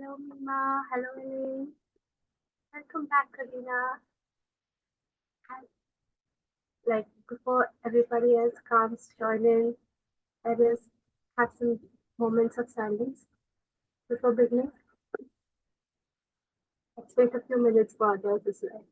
Hello, Mima. Hello, Elaine. Welcome back, Karina. And before everybody else comes join in, let us have some moments of silence before beginning. Let's wait a few minutes for others as well.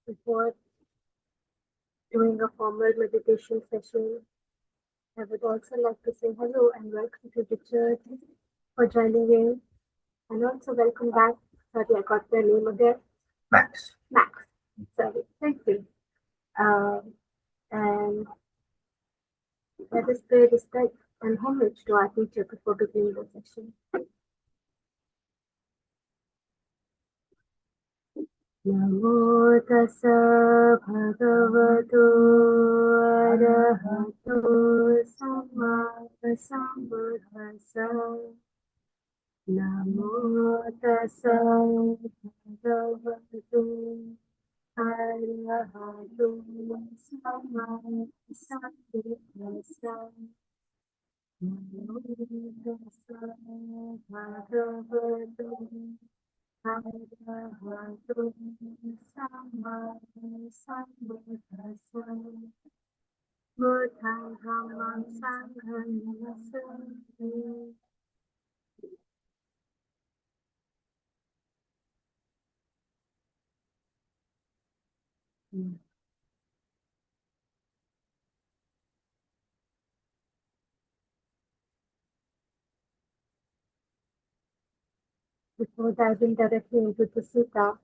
Before doing a formal meditation session, I would also like to say hello and welcome to Richard for joining in, and also welcome back. Sorry, I got your name again. Max. Max. Sorry, thank you. And let us pay respect and homage to our teacher before beginning the session. Namo tassa bhagavato arahato samma sambuddhassa. Namo tassa bhagavato arahato samma sambuddhassa. Before diving directly into the Sutta,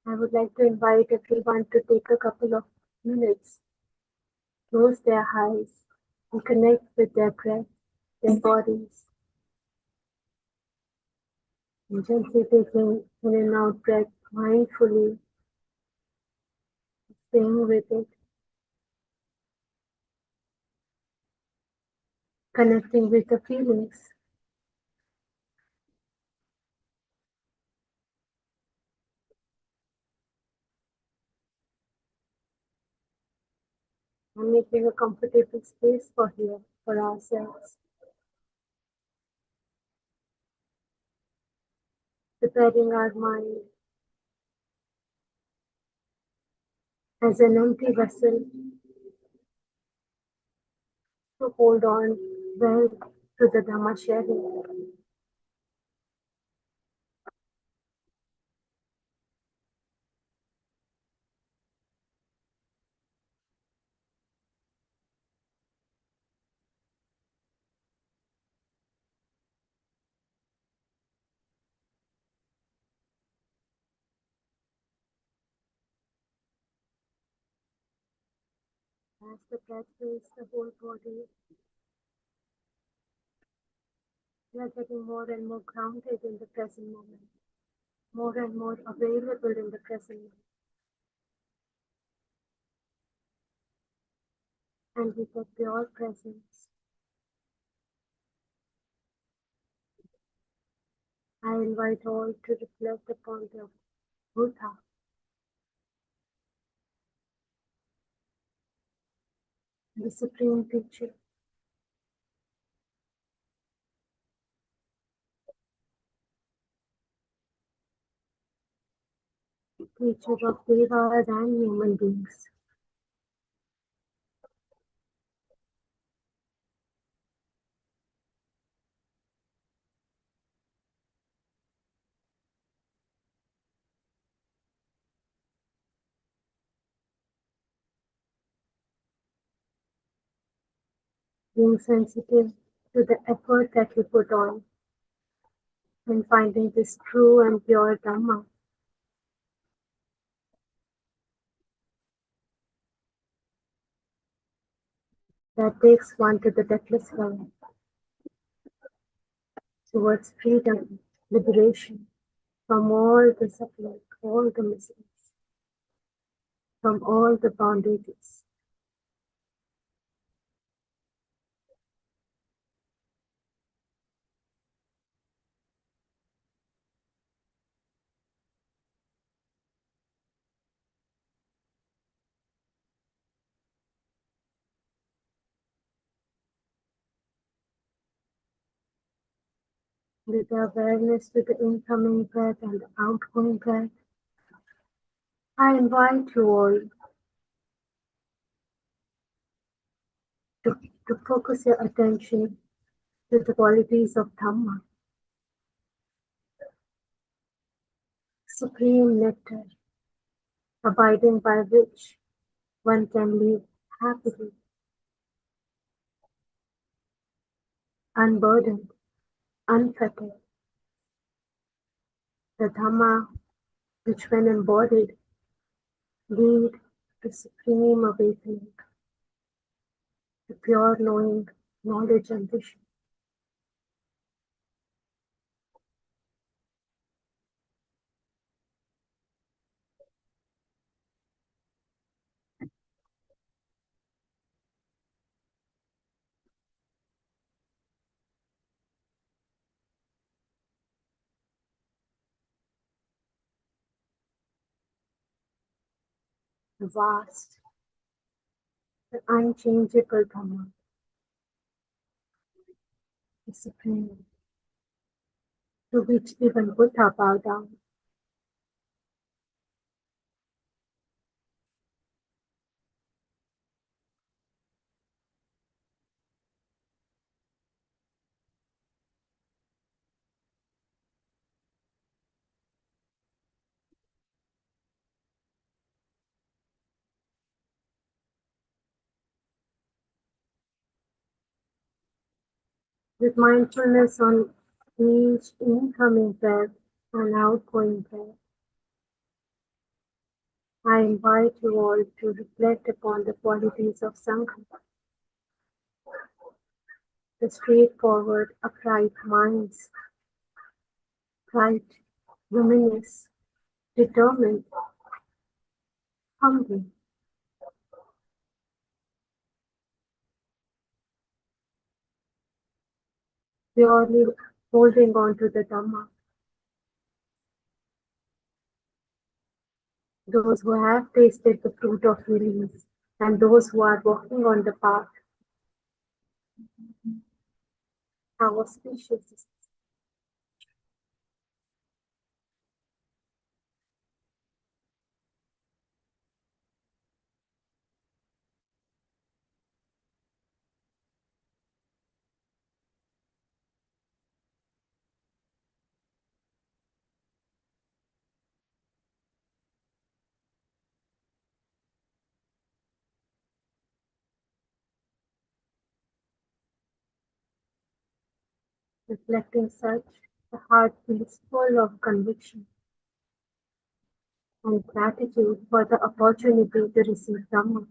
I would like to invite everyone to take a couple of minutes, close their eyes, and connect with their breath, their bodies, and gently taking in and out breath mindfully, staying with it, connecting with the feelings. And making a comfortable space for ourselves, preparing our mind as an empty vessel to hold on well to the Dhamma sharing. As the breath fills the whole body, we are getting more and more grounded in the present moment, more and more available in the present moment. And with a pure presence, I invite all to reflect upon the Buddha, the Supreme Teacher, teacher of Devas and human beings. Being sensitive to the effort that we put on in finding this true and pure Dhamma that takes one to the deathless realm, towards freedom, liberation from all the suffering, all the miseries, from all the bondages. With awareness to the incoming breath and the outgoing breath, I invite you all to focus your attention to the qualities of Dhamma, supreme nectar, abiding by which one can live happily, unburdened, unfettered. The Dhamma, which when embodied, lead to supreme awakening, to pure knowing, knowledge and vision. The vast, the unchangeable Dhamma, the Supreme, to which even Buddha bowed down. With mindfulness on each incoming breath and outgoing breath, I invite you all to reflect upon the qualities of Sangha, the straightforward, upright minds, bright, luminous, determined, humble, purely holding on to the Dhamma, those who have tasted the fruit of release, and those who are walking on the path. How auspicious is this? Reflecting such, the heart feels full of conviction and gratitude for the opportunity to receive Dhamma.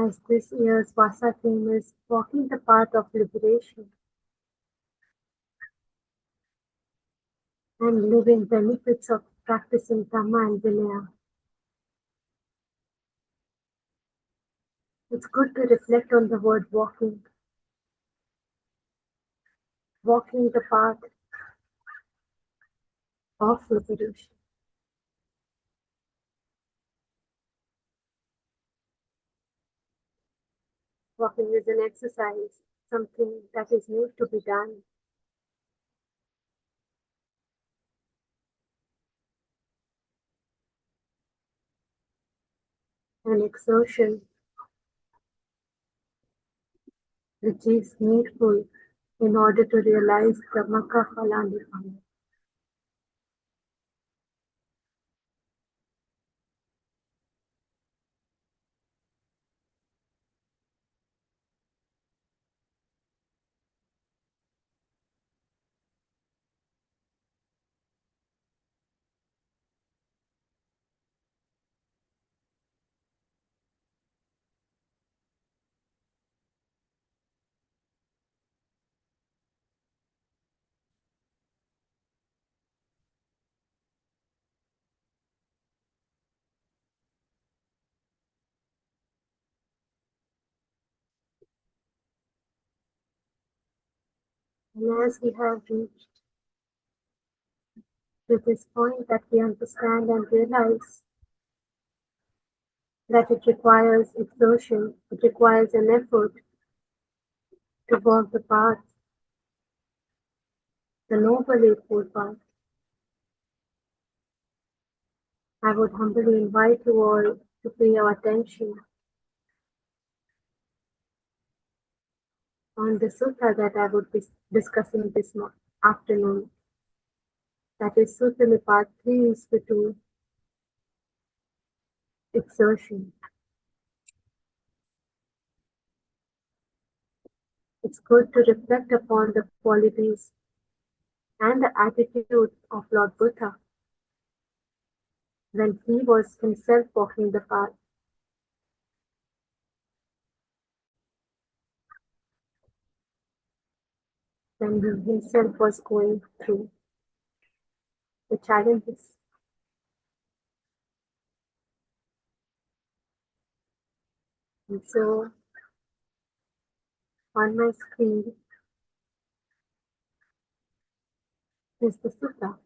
As this year's Vasa theme is walking the path of liberation and living benefits of practicing Dhamma and Vinaya, it's good to reflect on the word walking, walking the path of liberation. Walking is an exercise, something that is need to be done. An exertion which is needful in order to realize the Makka Phalanipana. And as we have reached to this point that we understand and realize that it requires exertion, it requires an effort to walk the path, the Noble Eightfold Path. I would humbly invite you all to pay your attention on the sutta that I would be discussing this afternoon. That is Sutta Nipat 3:2, exertion. It's good to reflect upon the qualities and the attitude of Lord Buddha when he was himself walking the path. When he himself was going through the challenges. And so on my screen, is the Sutta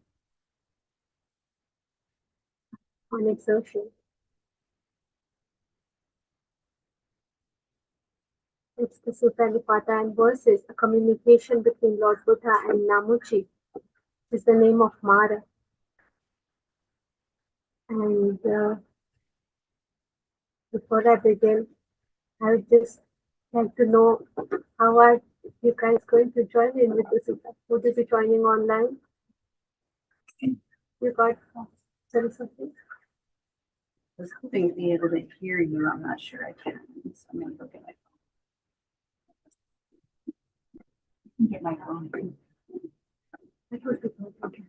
on exertion. It's the Sutta Nipata and verses, a communication between Lord Buddha and Namuchi, is the name of Mara. And before I begin, I would just like to know, how are you guys going to join in with the Sutta? Would you be joining online? You got something? I was hoping to be able to hear you. I'm not sure I can. So I'm going to go get my phone. Get my phone. That would be good. Okay.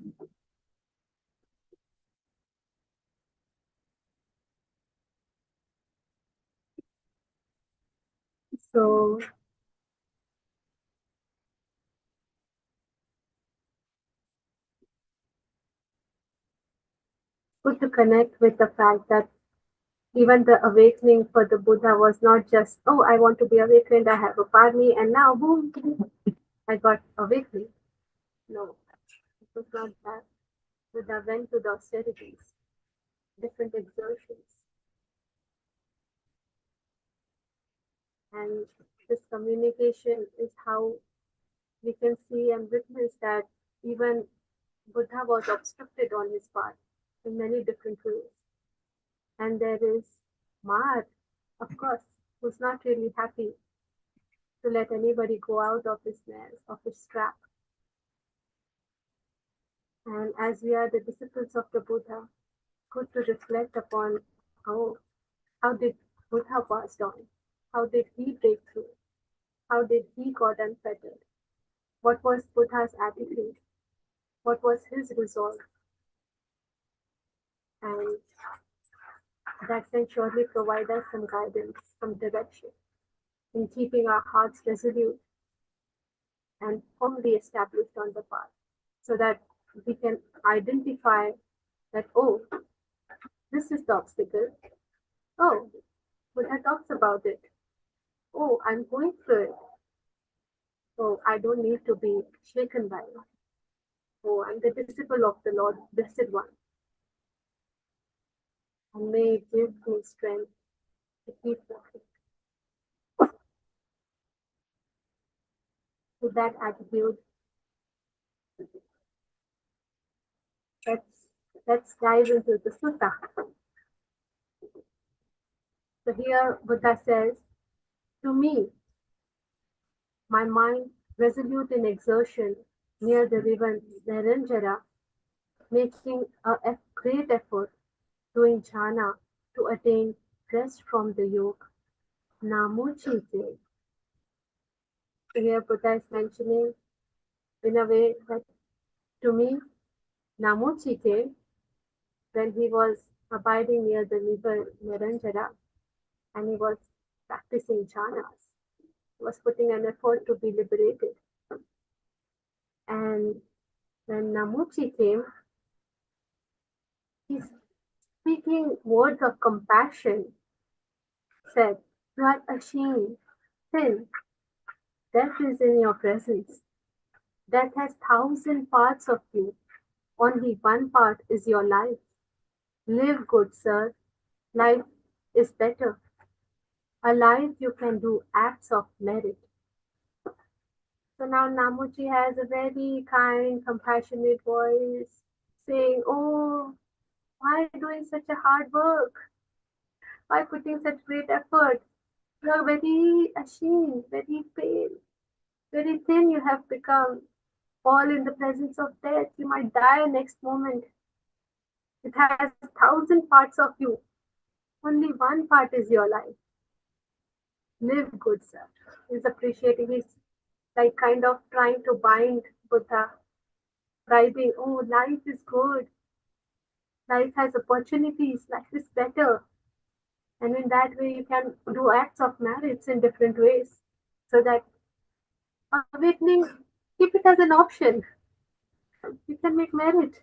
So, good to connect with the fact that even the awakening for the Buddha was not just, oh, I want to be awakened, I have a parmi, and now, boom, I got awakening. No, it was not that. Buddha went to the austerities, different exertions. And this communication is how we can see and witness that even Buddha was obstructed on his path in many different ways. And there is Mar, of course, who's not really happy to let anybody go out of his snares, of his trap. And as we are the disciples of the Buddha, good to reflect upon how did Buddha pass on? How did he break through? How did he got unfettered? What was Buddha's attitude? What was his resolve? And that can surely provide us some guidance, some direction in keeping our hearts resolute and firmly established on the path, so that we can identify that, oh, this is the obstacle. Oh, Buddha talks about it. Oh, I'm going through it. Oh, I don't need to be shaken by it. Oh, I'm the disciple of the Lord, Blessed One. And may it give me strength to keep walking. With that attitude, let's dive into the sutta. So here Buddha says, to me, my mind resolute in exertion near the river Naranjara, making a great effort, doing jhana to attain rest from the yoke. Namuchite. So here Buddha is mentioning in a way that to me, Namuchite, when he was abiding near the river Naranjara and he was practicing jhanas, he was putting an effort to be liberated. And when Namuchi came, he's speaking words of compassion, said, you are ashamed, sin, death is in your presence. Death has 1,000 parts of you. Only one part is your life. Live good, sir. Life is better. Alive, you can do acts of merit. So now Namuchi has a very kind, compassionate voice saying, oh, why doing such a hard work? Why putting such great effort? You are very ashamed, very pale, very thin you have become. All in the presence of death. You might die next moment. It has 1,000 parts of you. Only one part is your life. Live good, sir. He's appreciating. He's like kind of trying to bind Buddha, bribing, oh, life is good. Life has opportunities. Life is better. And in that way, you can do acts of merits in different ways. So that awakening, keep it as an option. You can make merit.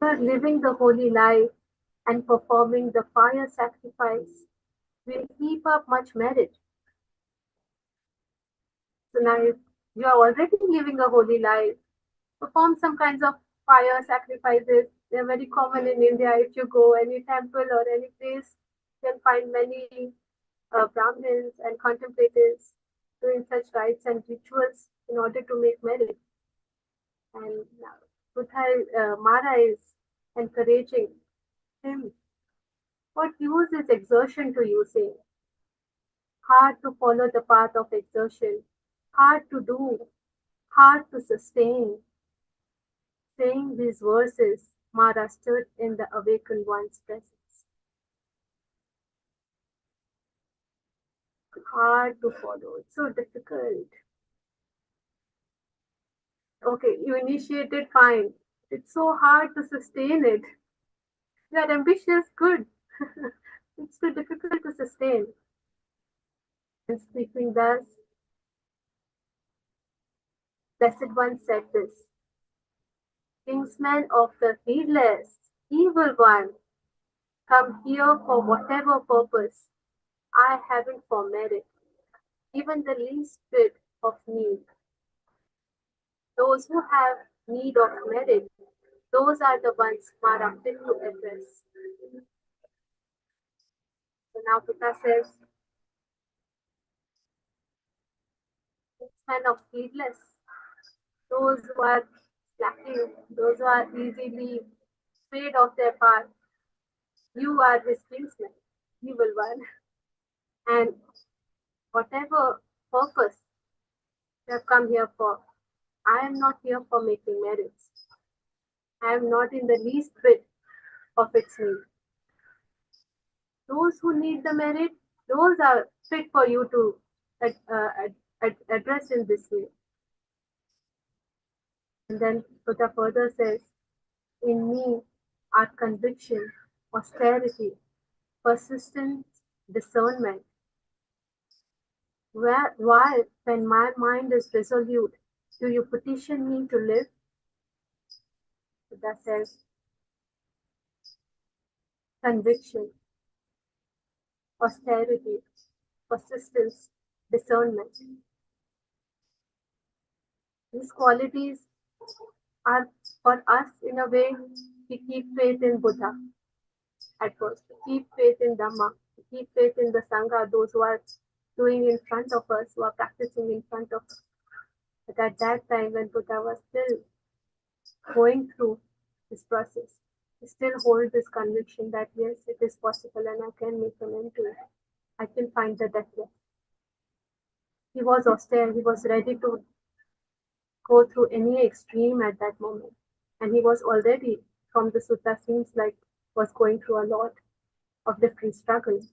You are living the holy life and performing the fire sacrifice will heap up much merit. nice. You are already living a holy life. Perform some kinds of fire sacrifices. They're very common in India. If you go any temple or any place, you can find many Brahmins and contemplatives doing such rites and rituals in order to make merit. And Mara is encouraging him. What use is exertion to you, saying? Hard to follow the path of exertion, hard to do, hard to sustain. Saying these verses, Mara stood in the awakened one's presence. Hard to follow, it's so difficult. Okay, you initiated, fine. It's so hard to sustain it. You are ambitious, good. It's too difficult to sustain. And speaking thus, Blessed One said this, Kingsman of the heedless, evil one, come here for whatever purpose. I haven't for merit, even the least bit of need. Those who have need of merit, those are the ones Mara fit to address. So now Buddha says, Kingsman of heedless, those who are slacking, those who are easily swayed off their path, you are his kinsman, evil one. And whatever purpose you have come here for, I am not here for making merits. I am not in the least bit of its need. Those who need the merit, those are fit for you to address in this way. And then Buddha further says, in me are conviction, austerity, persistence, discernment. Why, when my mind is resolute, do you petition me to live? Buddha says, conviction, austerity, persistence, discernment. These qualities are for us in a way. We keep faith in Buddha at first, we keep faith in Dhamma, we keep faith in the Sangha, those who are doing in front of us, who are practicing in front of us. But at that time, when Buddha was still going through this process, he still holds this conviction that yes, it is possible and I can make an end to it. I can find the deathless. He was austere, he was ready to go through any extreme at that moment. And he was already, from the sutta, seems like was going through a lot of different struggles.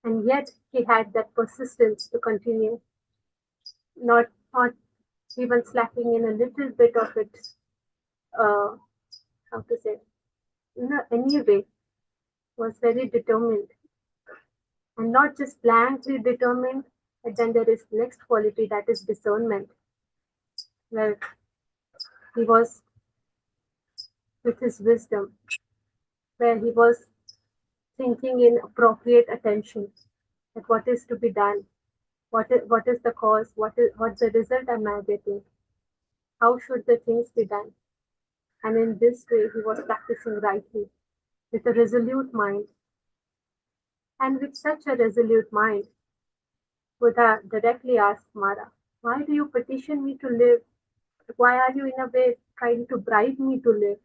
And yet he had that persistence to continue, not even slacking in a little bit of it, how to say, in any way, was very determined. And not just blankly determined, but then there is next quality, that is discernment, where he was with his wisdom, where he was thinking in appropriate attention, that what is to be done, what is the cause, what's the result am I getting, how should the things be done. And in this way he was practicing rightly, with a resolute mind. And with such a resolute mind, Buddha directly asked Mara, why do you petition me to live? Why are you in a way trying to bribe me to live?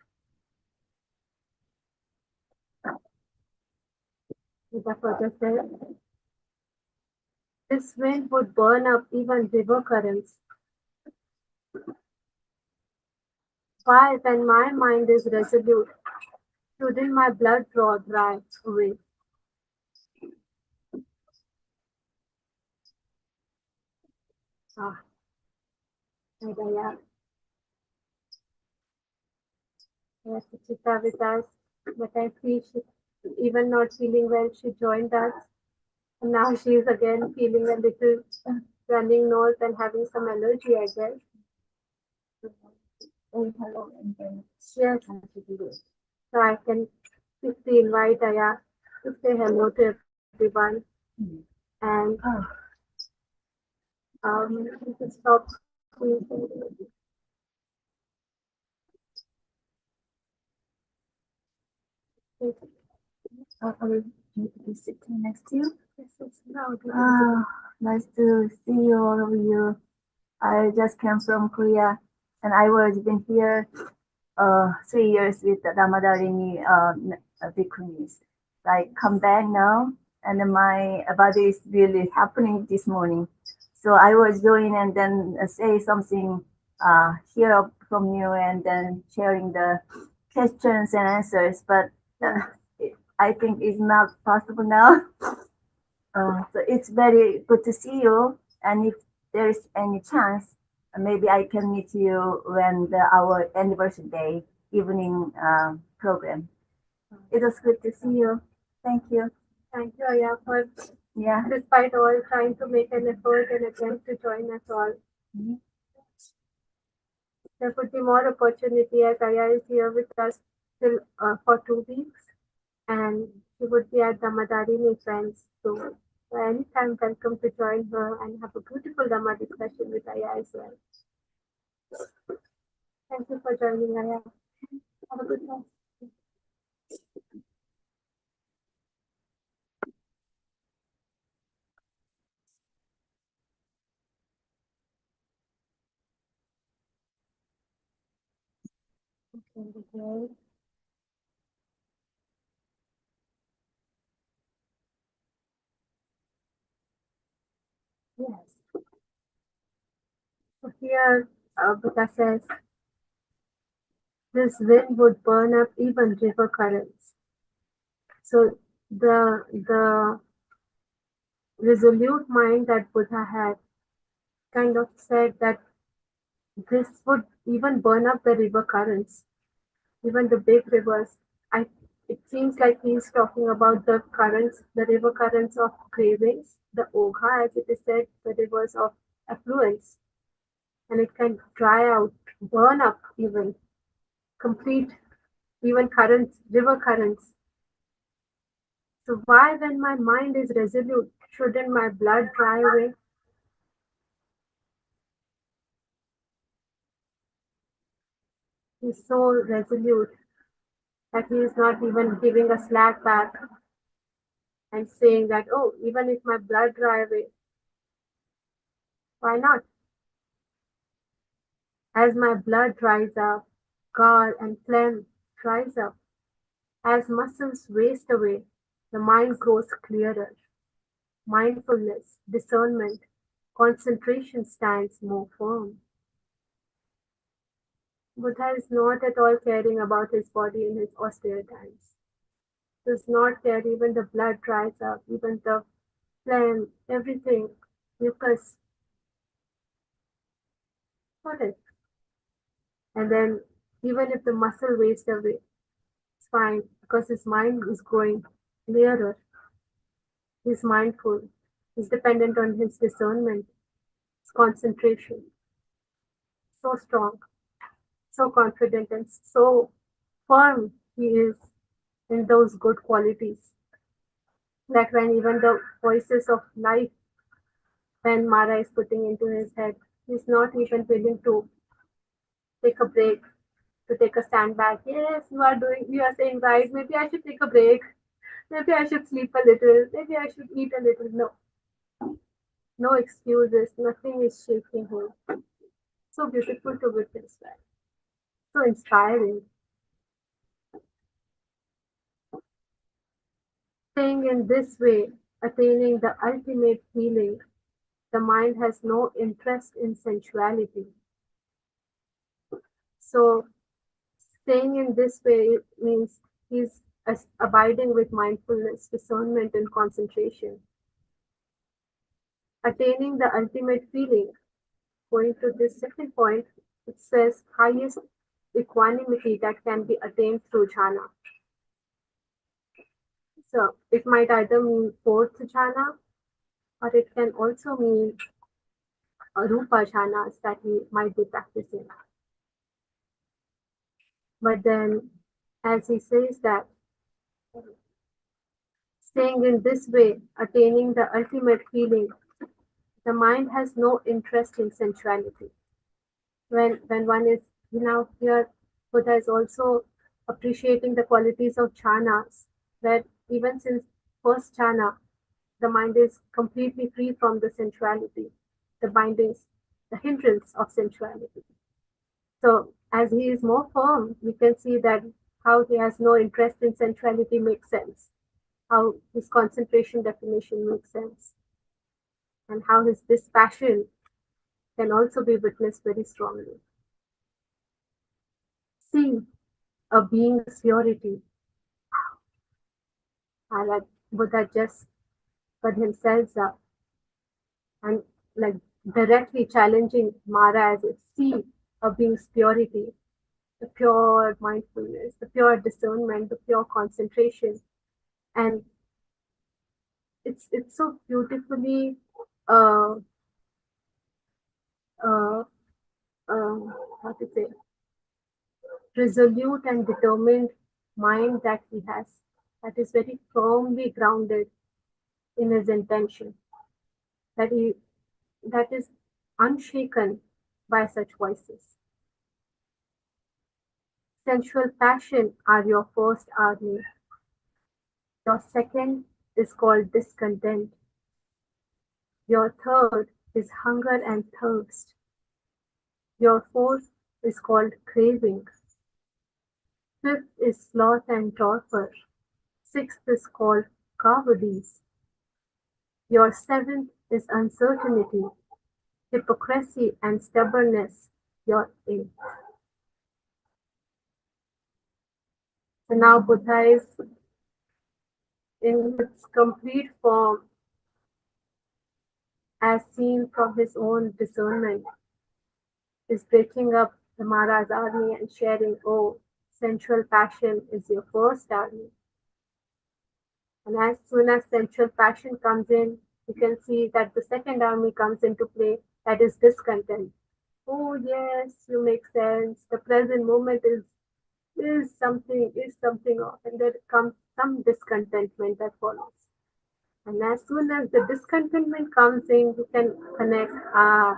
Buddha further said, this wind would burn up even river currents. Why, when my mind is resolute, shouldn't my blood draw dry away? Daya. Yes, Chitta with us, but I see she, even not feeling well, she joined us. And now she is again feeling a little running nose and having some allergy, I guess. Hello, yes. So I can quickly invite Aya to say hello to everyone. And You can stop squeezing. Are we be sitting next to you? Yes, it's loud. Nice to see all of you. I just came from Korea, and I was been here 3 years with the Damadarini bhikkhunis. I come back now, and my body is really happening this morning. So I was going and then say something, hear from you, and then sharing the questions and answers. But I think it's not possible now. So it's very good to see you. And if there's any chance, maybe I can meet you when our anniversary day evening program. It was good to see you. Thank you. Thank you, Aya, for Yeah. despite all trying to make an effort and attempt to join us all. Mhm. There could be more opportunity as Aya is here with us till for 2 weeks, and she would be at the Madarini friends. So anytime welcome to join her and have a beautiful Dhamma discussion with Aya as well. Thank you for joining, Aya. Have a good night. Okay. Yes. So here, Buddha says, this wind would burn up even river currents. So the resolute mind that Buddha had kind of said that this would even burn up the river currents, even the big rivers. It seems like he's talking about the currents, the river currents of cravings, the ogha, as it is said, the rivers of affluence, and it can dry out, burn up even, complete, even currents, river currents. So why, when my mind is resolute, shouldn't my blood dry away? He's so resolute that he is not even giving a slack back and saying that, oh, even if my blood dry away, why not? As my blood dries up, gall and phlegm dries up. As muscles waste away, the mind grows clearer. Mindfulness, discernment, concentration stands more firm. Buddha is not at all caring about his body in his austere times. Does not care, even the blood dries up, even the phlegm, everything, mucus, what it? And then even if the muscle wastes away, it's fine because his mind is growing clearer. He's mindful. He's dependent on his discernment, his concentration. So strong, so confident, and so firm he is in those good qualities. That when even the voices of life, when Mara is putting into his head, he's not even willing to take a break, to take a stand back. Yes, you are saying right. Maybe I should take a break. Maybe I should sleep a little. Maybe I should eat a little. No, no excuses. Nothing is shaking him. So beautiful to witness that. So inspiring. Staying in this way, attaining the ultimate healing, the mind has no interest in sensuality. So staying in this way means he's abiding with mindfulness, discernment, and concentration. Attaining the ultimate feeling. Going to this second point, it says highest equanimity that can be attained through jhana. So it might either mean fourth jhana, or it can also mean rupa jhanas that we might be practicing. But then, as he says that, staying in this way, attaining the ultimate feeling, the mind has no interest in sensuality. When one is, here Buddha is also appreciating the qualities of jhanas, that even since first jhana, the mind is completely free from the sensuality, the bindings, the hindrance of sensuality. So as he is more firm, we can see that how he has no interest in sensuality makes sense, how his concentration definition makes sense, and how his dispassion can also be witnessed very strongly. See a being's purity. And like Buddha just put himself up and like directly challenging Mara as a see a being's purity, the pure mindfulness, the pure discernment, the pure concentration. And it's so beautifully uh, uh, how to say, resolute and determined mind that he has, that is very firmly grounded in his intention, that is unshaken by such voices. Sensual passion are your first army. Your second is called discontent. Your third is hunger and thirst. Your fourth is called craving. Fifth is sloth and torpor. Sixth is called cowardice. Your seventh is uncertainty, hypocrisy, and stubbornness. Your eighth. So now Buddha is in its complete form as seen from his own discernment, is breaking up the Mara's army and sharing, oh, sensual passion is your first army. And as soon as sensual passion comes in, you can see that the second army comes into play, that is discontent. Oh yes, you make sense. The present moment is something off, and there comes some discontentment that follows. And as soon as the discontentment comes in, you can connect, I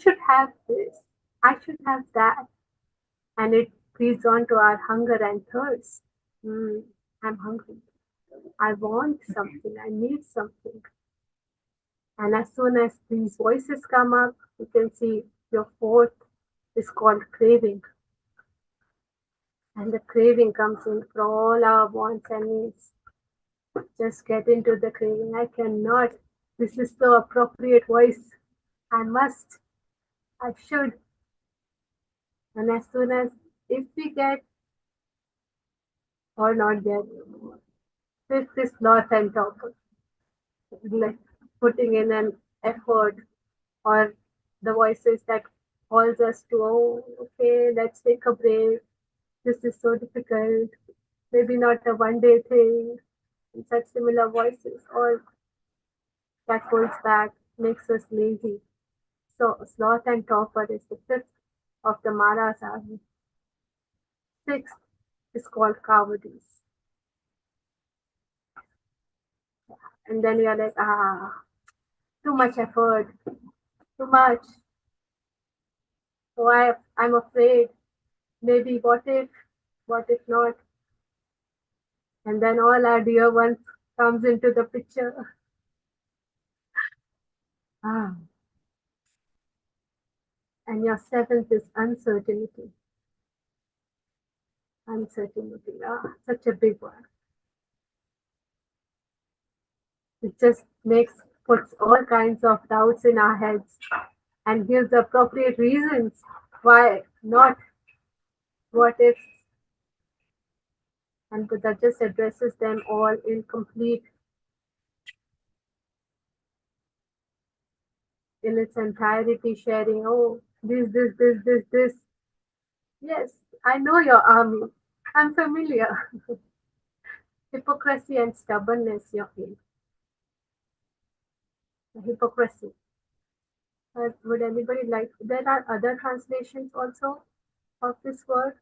should have this, I should have that. And it feeds on to our hunger and thirst. I'm hungry. I want something, I need something. And as soon as these voices come up, you can see your fourth is called craving. And the craving comes in for all our wants and needs. Just get into the craving. I cannot. This is the appropriate voice. I must. I should. And as soon as, if we get or not get, fifth is sloth and torpor. Like putting in an effort, or the voices that calls us to, oh, okay, let's take a break. This is so difficult. Maybe not a one-day thing. And such similar voices, or that holds back, makes us lazy. So sloth and torpor is the fifth of the Mara's army. Sixth is called cowardice. And then you're like, too much effort, too much. So I'm afraid. Maybe what if not? And then all our dear ones comes into the picture. And your seventh is uncertainty. Uncertainty. Such a big one. It just puts all kinds of doubts in our heads and gives the appropriate reasons why not, what if. And Buddha just addresses them all in complete, in its entirety, sharing, oh, this. Yes, I know your army. I'm familiar. Hypocrisy and stubbornness, your aim. Hypocrisy. Would anybody like? There are other translations also of this word,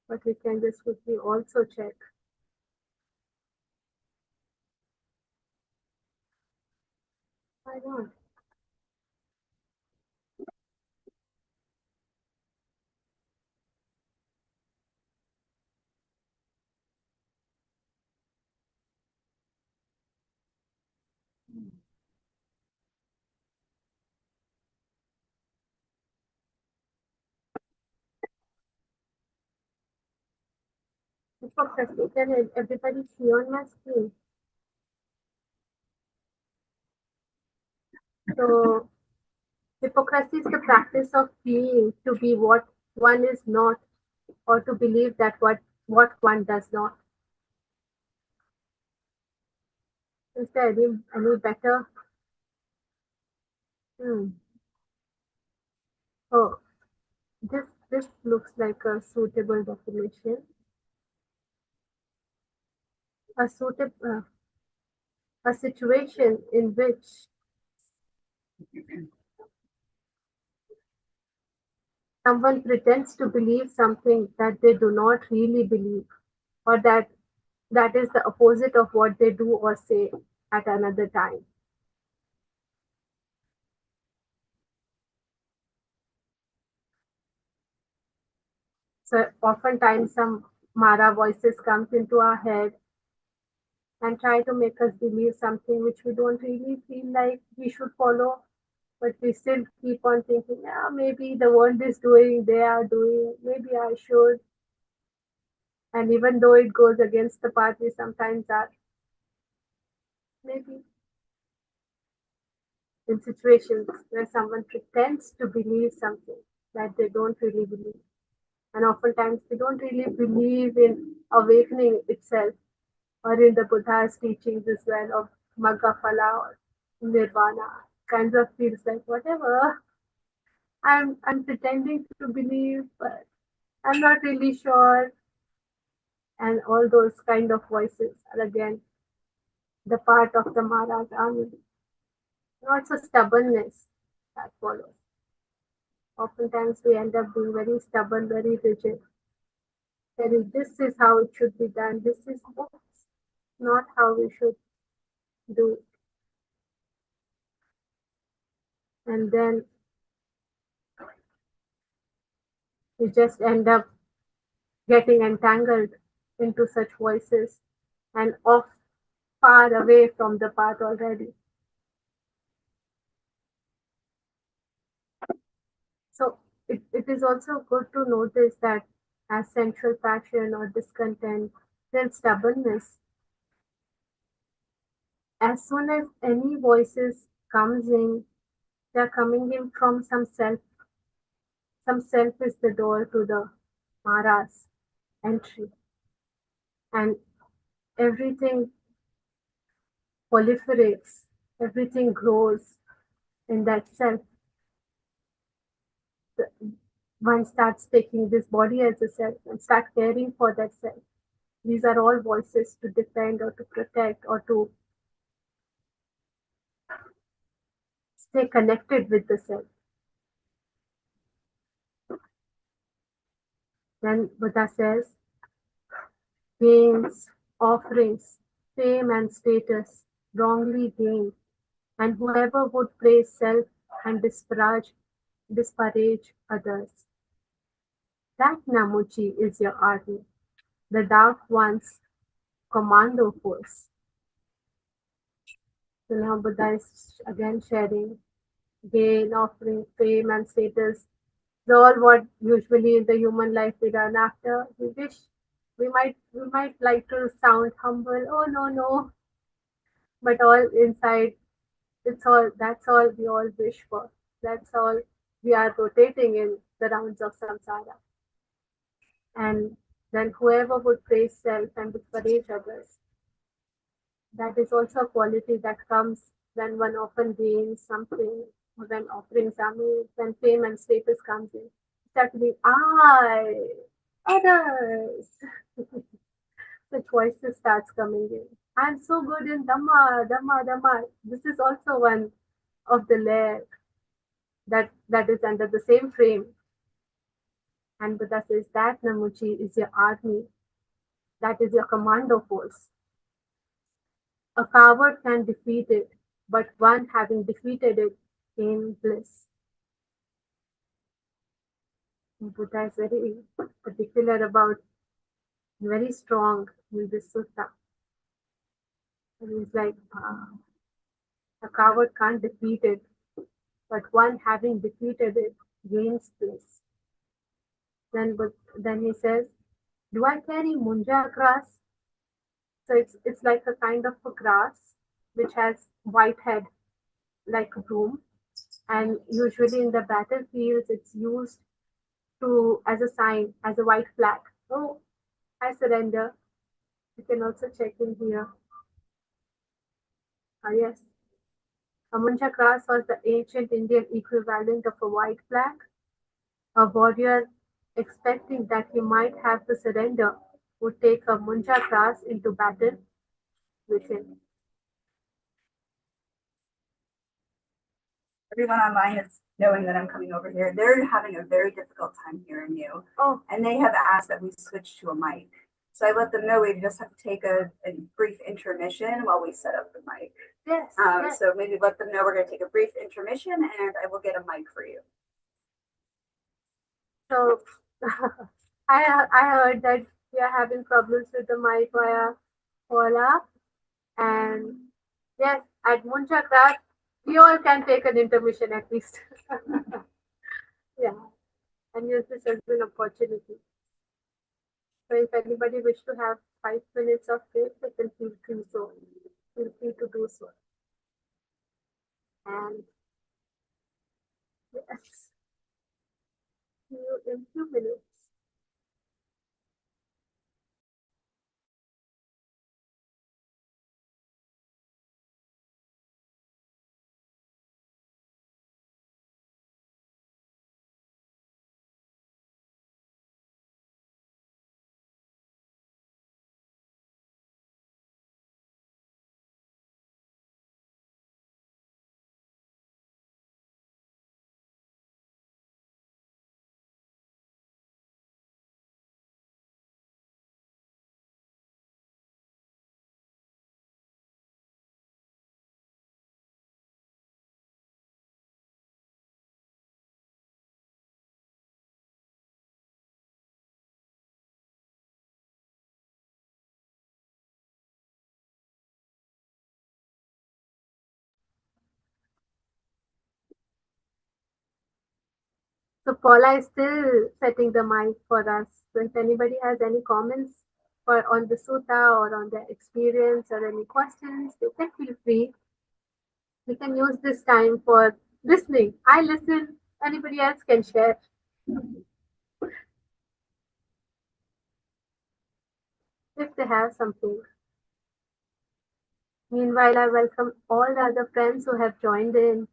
but we can just quickly also check. Why not? Hypocrisy. Can everybody see on my screen? So, hypocrisy is the practice of being to be what one is not, or to believe that what one does not. Is there any better? Oh, this looks like a suitable definition. A situation in which someone pretends to believe something that they do not really believe, or that is the opposite of what they do or say at another time. So oftentimes some Mara voices comes into our head and try to make us believe something which we don't really feel like we should follow, but we still keep on thinking, yeah, maybe the world is doing, they are doing, maybe I should. And even though it goes against the path, we sometimes are maybe in situations where someone pretends to believe something that they don't really believe. And oftentimes we don't really believe in awakening itself or in the Buddha's teachings as well of Magga Phala or Nirvana. Kinds of feels like whatever. I'm pretending to believe, but I'm not really sure. And all those kind of voices are again the part of the Maharaj army. And also stubbornness that follows. Oftentimes we end up being very stubborn, very rigid. This is how it should be done. This is not how we should do it. And then we just end up getting entangled into such voices and off far away from the path already. So it is also good to notice that as sensual passion or discontent, then stubbornness, as soon as any voices comes in, they're coming in from some self. Some self is the door to the Mara's entry. And everything proliferates, everything grows in that self. One starts taking this body as a self and start caring for that self. These are all voices to defend or to protect or to stay connected with the self. Then Buddha says, gains, offerings, fame and status, wrongly gained, and whoever would praise self and disparage others. That Namuchi is your army, the dark one's commando force. So now Buddha is again sharing gain, offering, fame, and status. It's all what usually in the human life we run after. We wish we might like to sound humble. Oh no, but all inside, that's all we all wish for. That's all we are rotating in the rounds of samsara. And then whoever would praise self and disparage others, that is also a quality that comes when one often gains something, when offerings are made, when fame and status comes in. Start to be I, others. The choices starts coming in. I'm so good in Dhamma. This is also one of the layer that is under the same frame. And Buddha says that Namuchi is your army, that is your commando force. A coward can defeat it, but one having defeated it in bliss. And Buddha is very particular about, very strong in this sutta. And he's like, a coward can't defeat it, but one having defeated it gains bliss. Then he says, do I carry munja grass? So it's like a kind of a grass which has white head like a broom, and usually in the battlefields it's used to as a sign, as a white flag. Oh, I surrender. You can also check in here. Yes. A munja grass was the ancient Indian equivalent of a white flag. A warrior expecting that he might have to surrender would take a munja grass into battle with him. Everyone online is knowing that I'm coming over here. They're having a very difficult time hearing you. Oh, And they have asked that we switch to a mic. So I let them know we just have to take a brief intermission while we set up the mic. yes. Yes. So maybe let them know we're going to take a brief intermission and I will get a mic for you. So I heard that we are having problems with the mic via Ola, and yes, at Muncha class, we all can take an intermission at least. Yeah, and use this as an opportunity. So if anybody wish to have 5 minutes of break, they can feel free to do so. And yes, see you in 2 minutes. So Paula is still setting the mic for us. So if anybody has any comments on the sutta or on their experience or any questions, they can feel free. We can use this time for listening. I listen. Anybody else can share if they have something. Meanwhile, I welcome all the other friends who have joined in.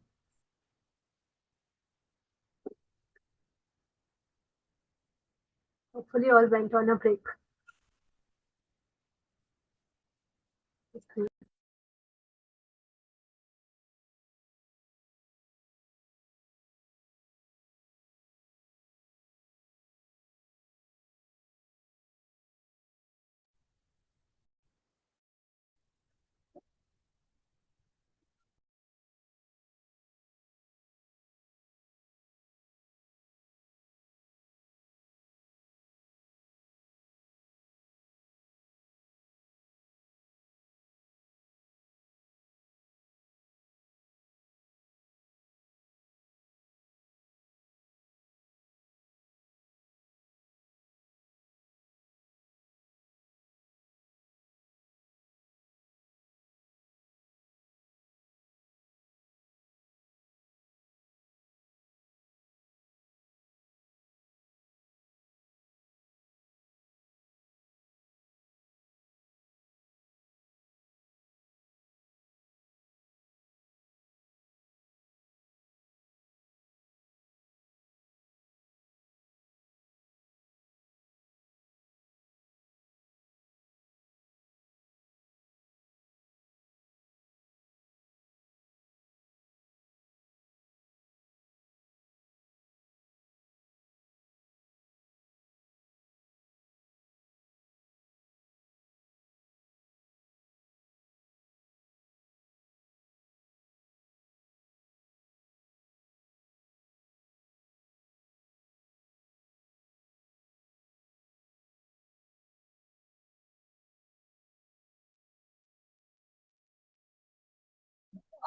Hopefully, all went on a break.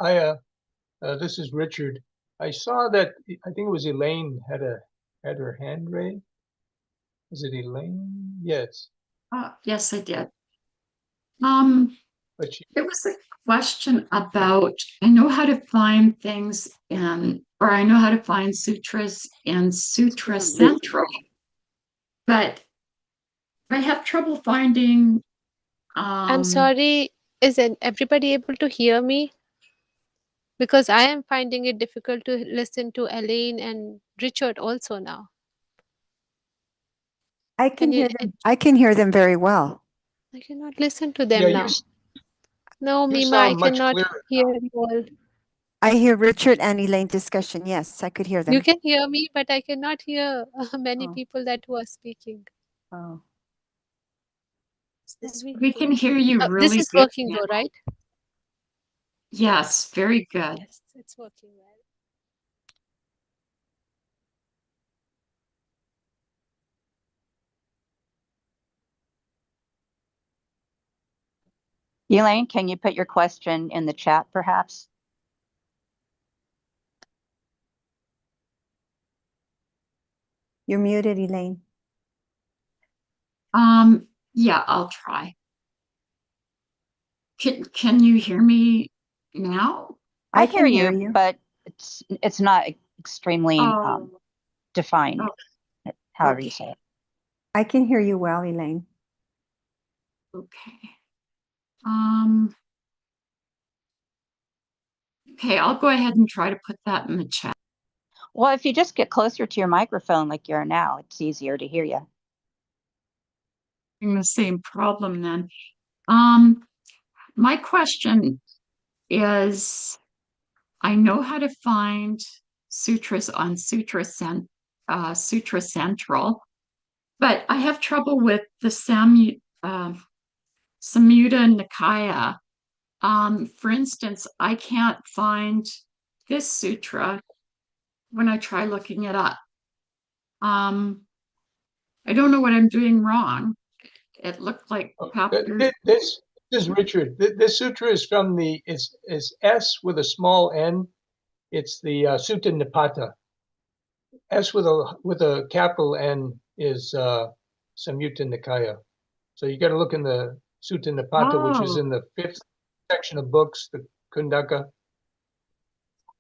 This is Richard. I saw that, I think it was Elaine had her hand raised. Is it Elaine? Yes, Yes, I did. but she, It was a question about, I know how to find things or I know how to find sutras in Sutra Central, but I have trouble finding, I'm sorry, isn't everybody able to hear me? Because I am finding it difficult to listen to Elaine and Richard also now. I Can can you? hear them. I can hear them very well. I cannot listen to them yeah, now. No, you Mima, I sound much cannot clearer. hear you all. I hear Richard and Elaine discussion. Yes, I could hear them. You can hear me, but I cannot hear many Oh. people that were speaking. Oh. we can hear you This really is good working now. though, right? Yes, very good. Yes, it's working well. Elaine, can you put your question in the chat perhaps? You're muted, Elaine. Yeah, I'll try. Can you hear me now? I can hear hear you, you. but it's not extremely Oh, defined, however you okay. say it. I can hear you well, Elaine. Okay. Okay, I'll go ahead and try to put that in the chat. Well, if you just get closer to your microphone like you are now, it's easier to hear you. The same problem then. My question is, I know how to find sutras on Sutra Central, but I have trouble with the Samyutta Nikaya. For instance, I can't find this sutra when I try looking it up. I don't know what I'm doing wrong. It looked like chapters. This is Richard. This sutra is from is S with a small n. It's the Sutta Nipata. S with a capital N is Samyutta Nikaya. So you got to look in the Sutta Nipata, which is Oh, in the 5th section of books, the Kundaka.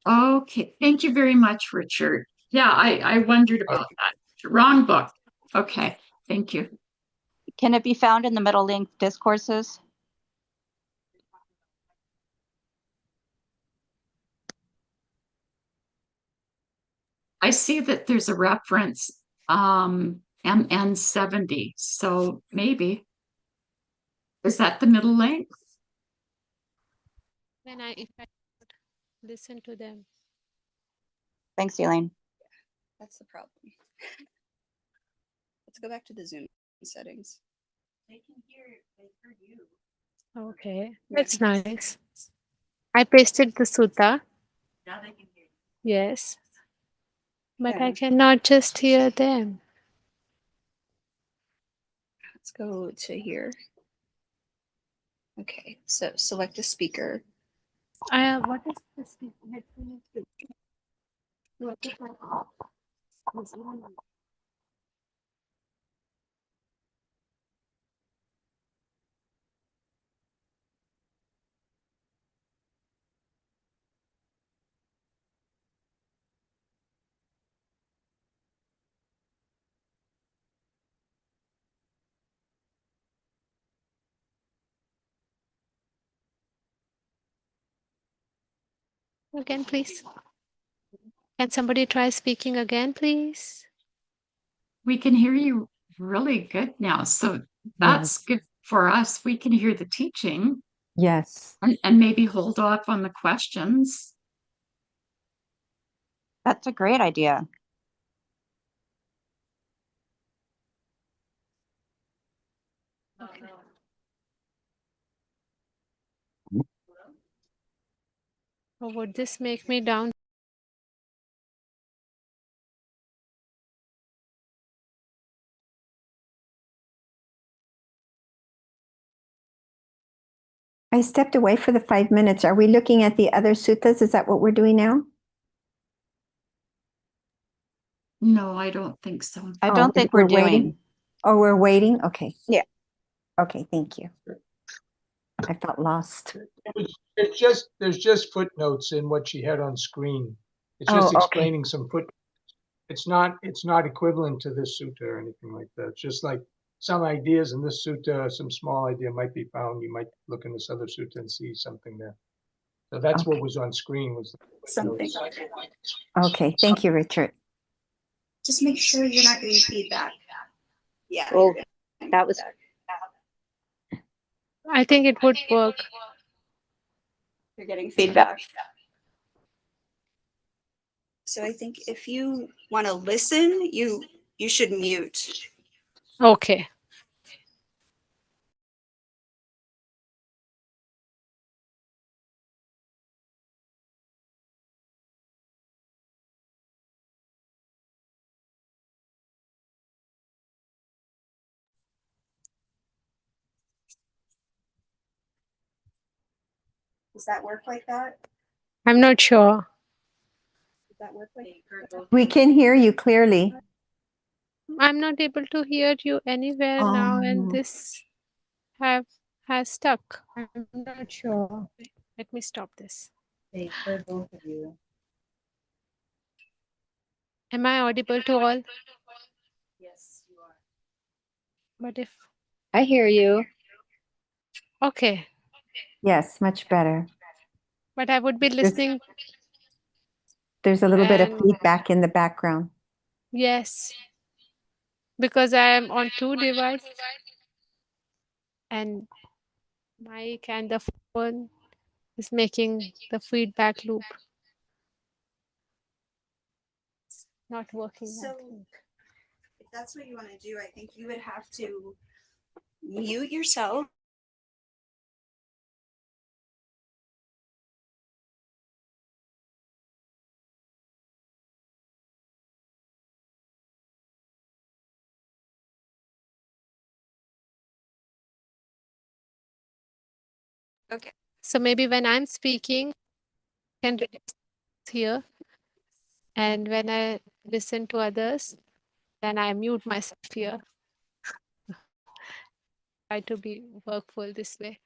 okay. Thank you very much, Richard. Yeah, I wondered about that. Wrong book. Okay, thank you. Can it be found in the middle link discourses? I see that there's a reference, MN70, so maybe. Is that the middle length? If I listen to them. Thanks, Elaine. That's the problem. Let's go back to the Zoom settings. They hear you. Okay, that's nice. I pasted the sutta. Now they can hear you. Yes. But Yeah. I cannot just hear them. Let's go to here. Okay, so select a speaker. What is this headphone? What is that? Again, please. Can somebody try speaking again, please? We can hear you really good now. So that's good for us. We can hear the teaching Yes. and maybe hold off on the questions. That's a great idea. Okay. Or would this make me down? I stepped away for the 5 minutes. Are we looking at the other suttas? Is that what we're doing now? No, I don't think so. I Oh, don't think we're waiting? doing. Oh, we're waiting? Okay. Yeah. Okay, thank you. I felt lost. There's just footnotes in what she had on screen. It's Oh, just okay. explaining some footnotes. It's not equivalent to this sutta or anything like that. It's just like some ideas in this sutta, some small idea might be found. You might look in this other sutta and see something there. So that's what Okay. was on screen was the Something. footnotes. Okay, thank you, Richard. Just make sure you're not getting feedback. Yeah. Well, that was I think it would work. You're getting feedback. So I think if you want to listen, you should mute. Okay. Does that work like that? I'm not sure. Does that work like that? We can hear you clearly. I'm not able to hear you anywhere now, and this has stuck. I'm not sure. Let me stop this. they heard both of you. Am I audible to all? Yes, you are. But if I hear you. okay, Yes, much better. but I would be listening. There's a little bit of And- feedback in the background. Yes, because I am on 2 devices, and mic and the phone is making the feedback loop. It's not working. I So think. if that's what you want to do, I think you would have to mute yourself. Okay. So maybe when I'm speaking, I can hear, and when I listen to others, then I mute myself here. Try to be workful this way.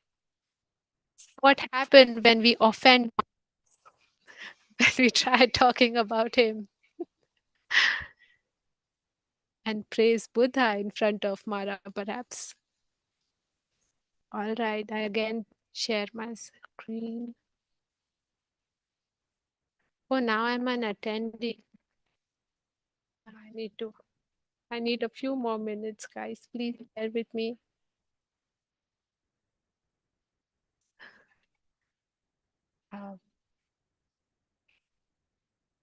What happened when we offend, when we try talking about him and praise Buddha in front of Mara, perhaps? All right, I again share my screen. Oh, now I'm an attendee. I need a few more minutes, guys. Please bear with me.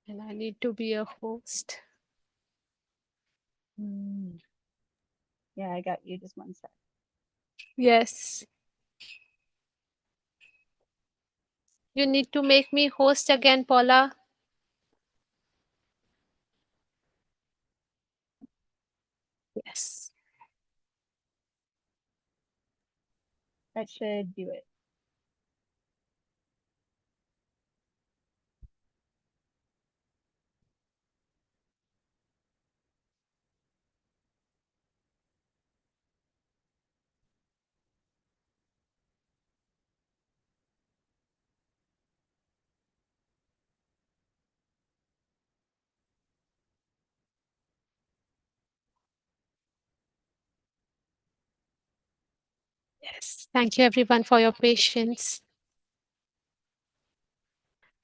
And I need to be a host. Yeah, I got you. Just one sec. Yes. You need to make me host again, Paula. Yes. That should do it. Yes. Thank you, everyone, for your patience.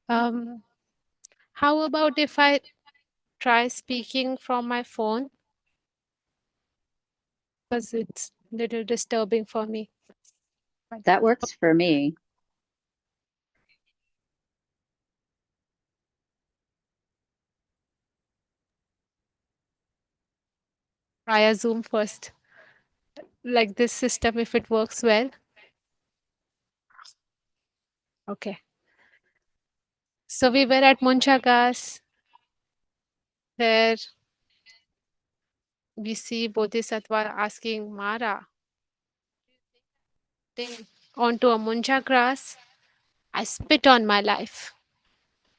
How about if I try speaking from my phone? Because it's a little disturbing for me. That works for me. Try a Zoom first. Like this system, if it works well. Okay. So we were at Munchagas, where we see Bodhisattva asking Mara onto a munja grass, I spit on my life.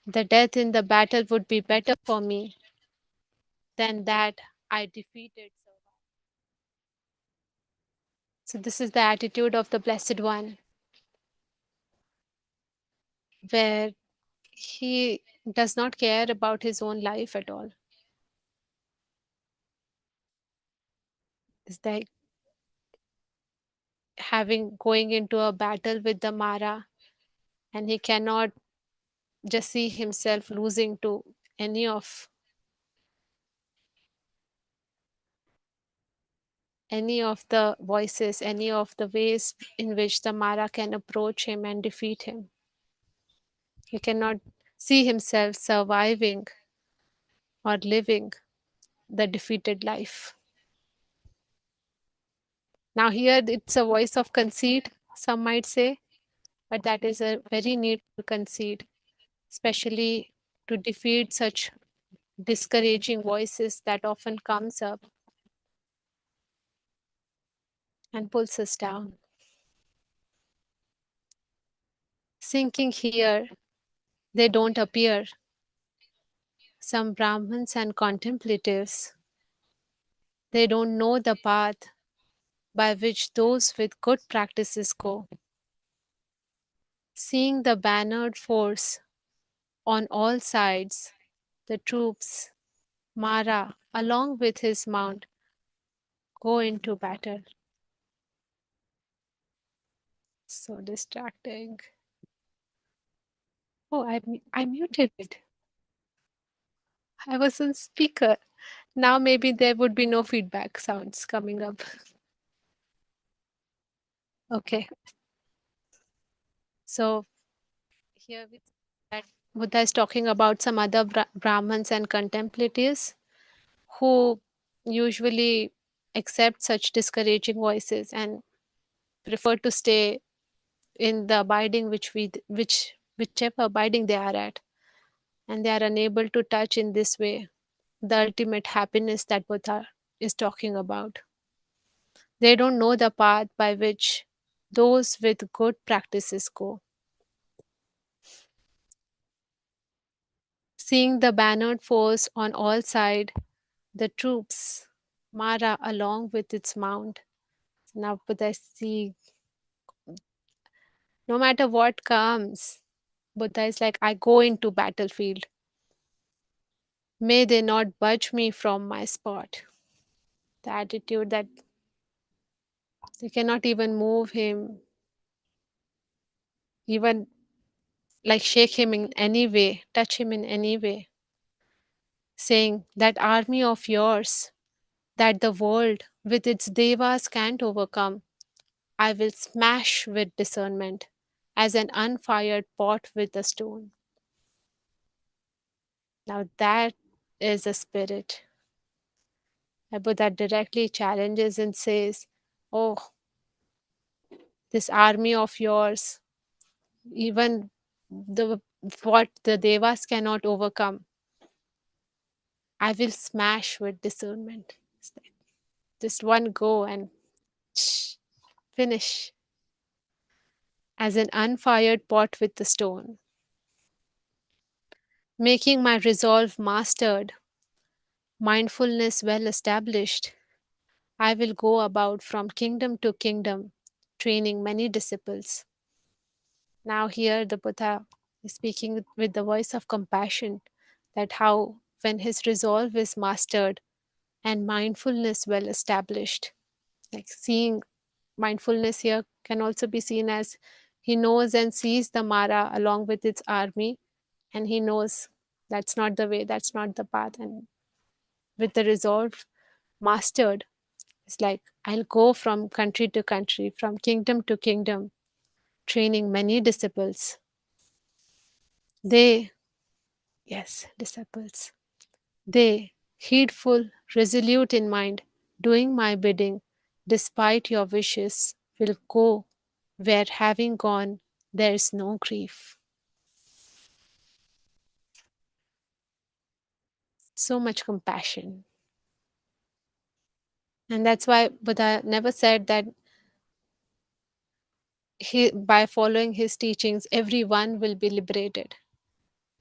The death in the battle would be better for me than that I defeated. So, this is the attitude of the Blessed One, where he does not care about his own life at all. It's like going into a battle with the Mara, and he cannot just see himself losing to any of the voices, any of the ways in which the Mara can approach him and defeat him. He cannot see himself surviving or living the defeated life. Now, here it's a voice of conceit, some might say, but that is a very needful conceit, especially to defeat such discouraging voices that often comes up and pulls us down. Sinking here, they don't appear. Some Brahmins and contemplatives, they don't know the path by which those with good practices go. Seeing the bannered force on all sides, the troops, Mara, along with his mount, go into battle. So distracting. Oh, I muted it. I was on speaker. Now maybe there would be no feedback sounds coming up. Okay. So here we that Buddha is talking about some other Brahmins and contemplatives who usually accept such discouraging voices and prefer to stay in the abiding whichever abiding they are at, and they are unable to touch in this way the ultimate happiness that Buddha is talking about. They don't know the path by which those with good practices go. Seeing the bannered force on all sides, the troops, Mara along with its mount. Now Buddha see, no matter what comes, Buddha is like, I go into battlefield. May they not budge me from my spot. The attitude that they cannot even move him, even like shake him in any way, touch him in any way. Saying that army of yours that the world with its devas can't overcome, I will smash with discernment as an unfired pot with a stone. Now that is a spirit. And Buddha directly challenges and says, oh, this army of yours, even what the devas cannot overcome, I will smash with discernment. It's like just one go and finish as an unfired pot with the stone. Making my resolve mastered, mindfulness well established, I will go about from kingdom to kingdom, training many disciples. Now, here the Buddha is speaking with the voice of compassion, that how, when his resolve is mastered and mindfulness well established, like seeing mindfulness here can also be seen as he knows and sees the Mara along with its army, and he knows that's not the way, that's not the path. And with the resolve mastered, it's like, I'll go from country to country, from kingdom to kingdom, training many disciples. They, yes, disciples, they, heedful, resolute in mind, doing my bidding, despite your wishes, will go where having gone, there is no grief. So much compassion. And that's why Buddha never said that by following his teachings, everyone will be liberated.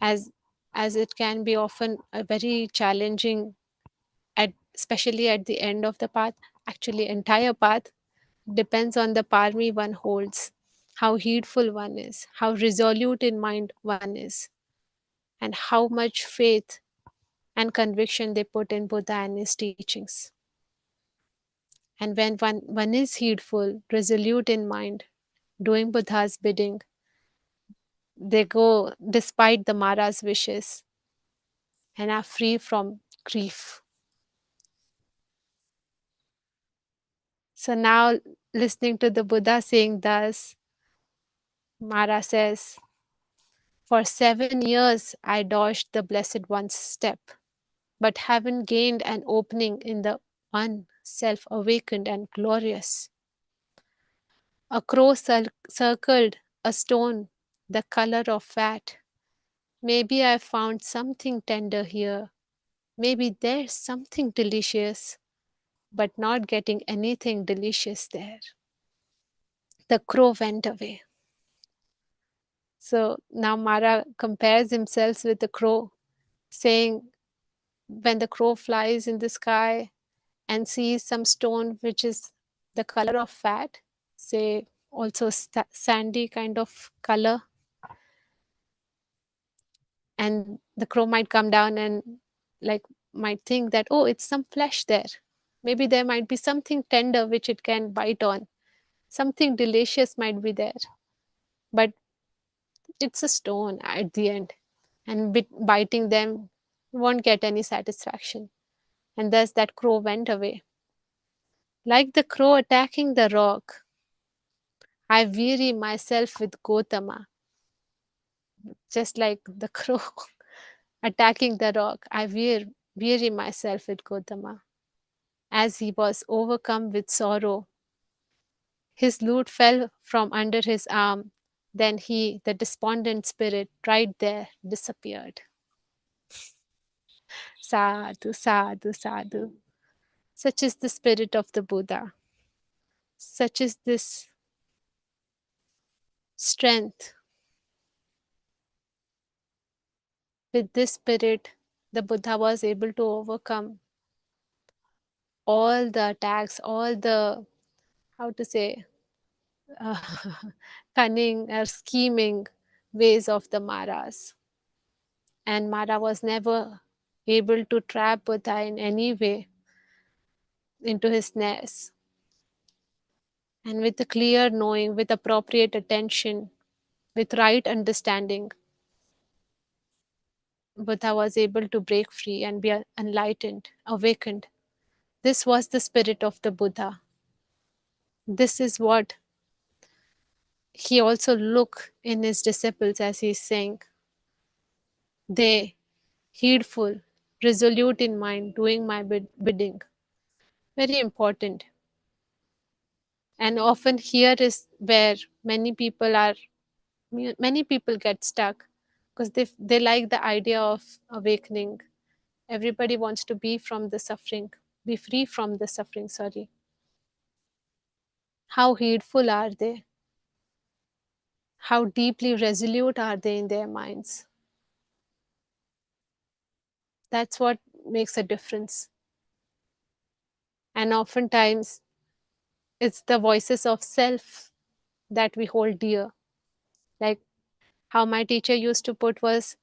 As it can be often a very challenging, especially at the end of the path. Actually, entire path depends on the parmi one holds, how heedful one is, how resolute in mind one is, and how much faith and conviction they put in Buddha and his teachings. And when one is heedful, resolute in mind, doing Buddha's bidding, they go despite the Mara's wishes and are free from grief. So now, listening to the Buddha saying thus, Mara says, "For 7 years I dodged the Blessed One's step, but haven't gained an opening in the One self-awakened and glorious. A crow circled a stone the color of fat. Maybe I found something tender here. Maybe there's something delicious, but not getting anything delicious there." The crow went away. So now Mara compares himself with the crow, saying, when the crow flies in the sky and sees some stone which is the color of fat, say also sandy kind of color, and the crow might come down and might think that, oh, it's some flesh there. Maybe there might be something tender which it can bite on. Something delicious might be there. But it's a stone at the end, and biting them won't get any satisfaction. And thus that crow went away. Like the crow attacking the rock, I weary myself with Gotama. Just like the crow attacking the rock, I weary myself with Gotama. As he was overcome with sorrow, his lute fell from under his arm. Then he, the despondent spirit, right there disappeared. Sadhu, sadhu, sadhu. Such is the spirit of the Buddha. Such is this strength. With this spirit, the Buddha was able to overcome all the attacks, all the, how to say, uh, cunning or scheming ways of the Maras. And Mara was never able to trap Buddha in any way into his snares. And with a clear knowing, with appropriate attention, with right understanding, Buddha was able to break free and be enlightened, awakened. This was the spirit of the Buddha. This is what he also looked in his disciples, as he's saying. They, heedful, resolute in mind, doing my bidding. Very important. And often here is where many people get stuck, because they like the idea of awakening. Everybody wants to be free from the suffering, sorry. How heedful are they? How deeply resolute are they in their minds? That's what makes a difference. And oftentimes, it's the voices of self that we hold dear. Like how my teacher used to put was,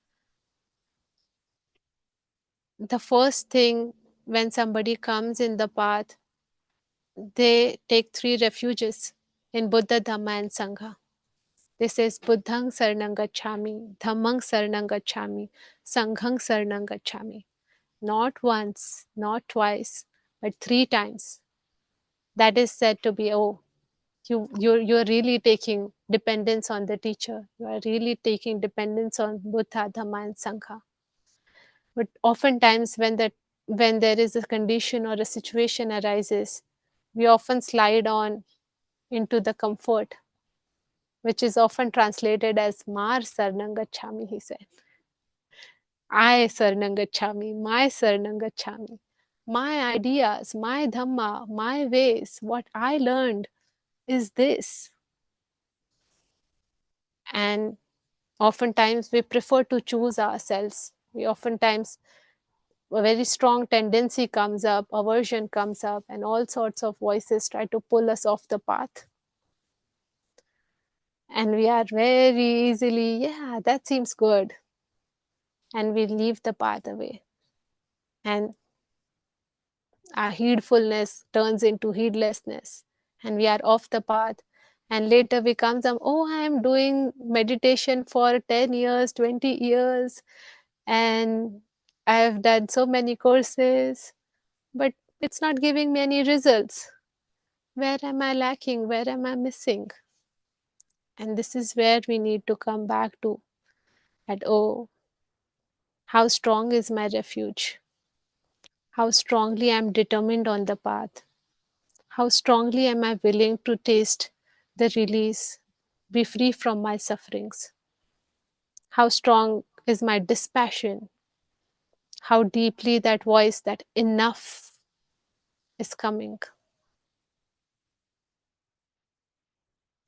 the first thing when somebody comes in the path, they take 3 refuges in Buddha, Dhamma, and Sangha. This says, Buddhang Saranang Gacchami, Dhammang Saranang Gacchami, Sanghang Saranang Gacchami. Not once, not twice, but 3 times. That is said to be, oh, you're really taking dependence on the teacher. You are really taking dependence on Buddha, Dhamma, and Sangha. But oftentimes when there is a condition or a situation arises, we often slide on into the comfort, which is often translated as Mar Saranang Gacchami, he said. I Saranang Gacchami, my Saranang Gacchami. My ideas, my Dhamma, my ways, what I learned is this. And oftentimes we prefer to choose ourselves. We oftentimes, a very strong tendency comes up, aversion comes up, and all sorts of voices try to pull us off the path. And we are very easily, yeah, that seems good. And we leave the path away. And our heedfulness turns into heedlessness. And we are off the path. And later we come to, oh, I am doing meditation for 10 years, 20 years. And I have done so many courses, but it's not giving me any results. Where am I lacking? Where am I missing? And this is where we need to come back to, at, oh, how strong is my refuge? How strongly I am determined on the path? How strongly am I willing to taste the release, be free from my sufferings? How strong is my dispassion? How deeply that voice, that enough, is coming?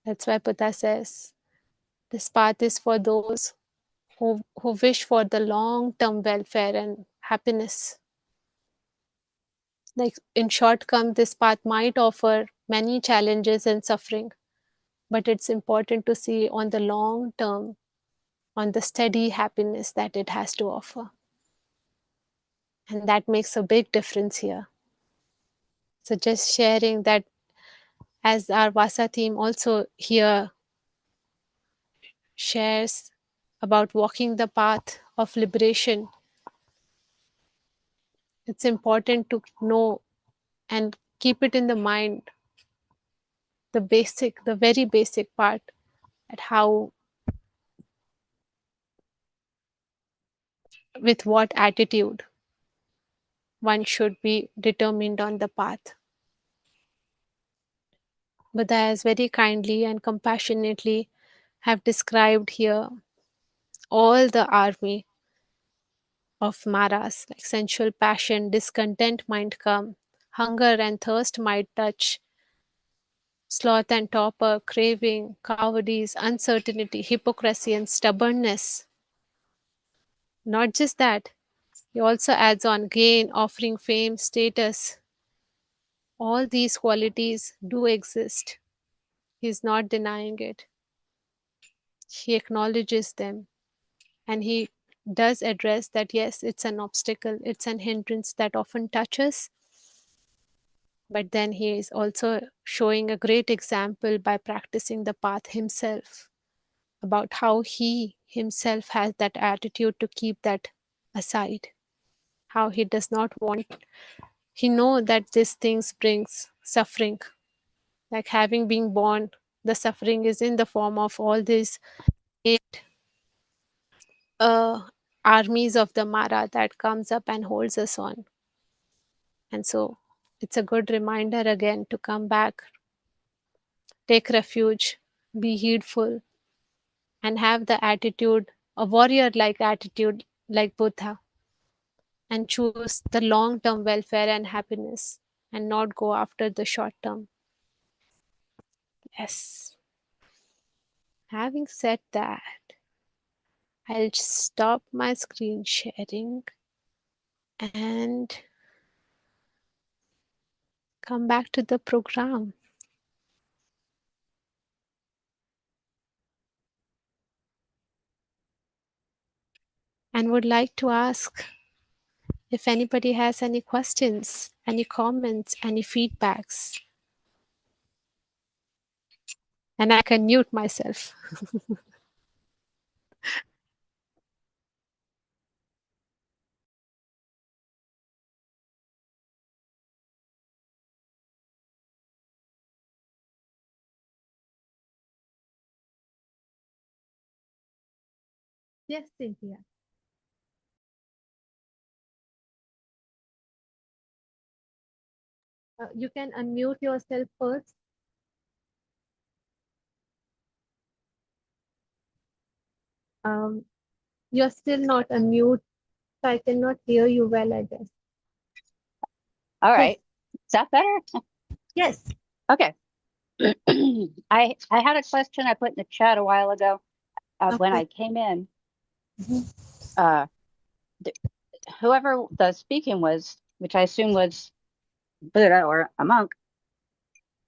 That's why Buddha says, this path is for those who wish for the long-term welfare and happiness. Like in short term, this path might offer many challenges and suffering, but it's important to see on the long term, on the steady happiness that it has to offer. And that makes a big difference here. So just sharing that, as our Vasa theme also here shares about walking the path of liberation, it's important to know and keep it in the mind, the very basic part, at how, with what attitude one should be determined on the path. Buddha has very kindly and compassionately have described here all the army of maras, like sensual passion, discontent might come, hunger and thirst might touch, sloth and torpor, craving, cowardice, uncertainty, hypocrisy and stubbornness. Not just that, he also adds on gain, offering, fame, status. All these qualities do exist. He is not denying it. He acknowledges them. And he does address that, yes, it's an obstacle, it's an hindrance that often touches. But then he is also showing a great example by practicing the path himself, about how he himself has that attitude to keep that aside. How he does not want, he knows that these things brings suffering. Like having been born, the suffering is in the form of all these 8 armies of the Mara that comes up and holds us on. And so it's a good reminder again to come back, take refuge, be heedful, and have the attitude, a warrior-like attitude like Buddha, and choose the long-term welfare and happiness and not go after the short term. Yes. Having said that, I'll stop my screen sharing and come back to the program. And would like to ask if anybody has any questions, any comments, any feedbacks. And I can mute myself. Yes, Cynthia. You can unmute yourself first. You're still not unmute, so I cannot hear you well, I guess. All right. Is that better? Yes. Okay. I had a question I put in the chat a while ago. when Okay. I came in, Mhm. whoever the speaking was, which I assume was Buddha or a monk,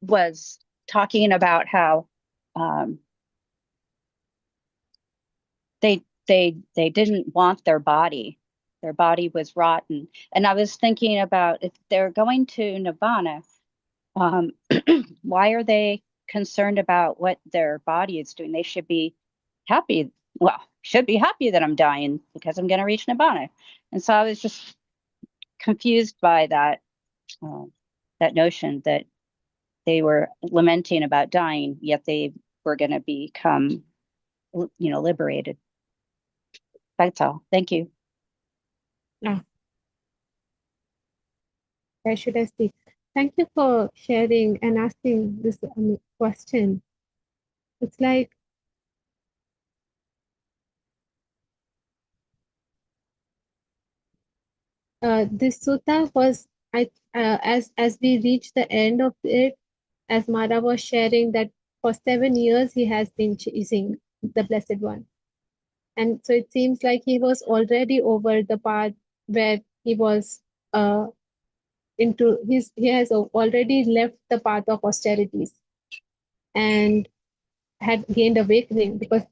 was talking about how um, they didn't want their body. Their body was rotten, and I was thinking about if they're going to nirvana, um, why are they concerned about what their body is doing? They should be happy. Well, should be happy that I'm dying because I'm going to reach nirvana. And so I was just confused by uh, that notion that they were lamenting about dying, yet they were going to become, liberated. That's all. Thank you. Where should I speak? Thank you for sharing and asking this question. It's like this sutta was, as we reach the end of it, as Mara was sharing that for 7 years he has been chasing the Blessed One. And so it seems like he was already over the path where he was he has already left the path of austerities and had gained awakening, because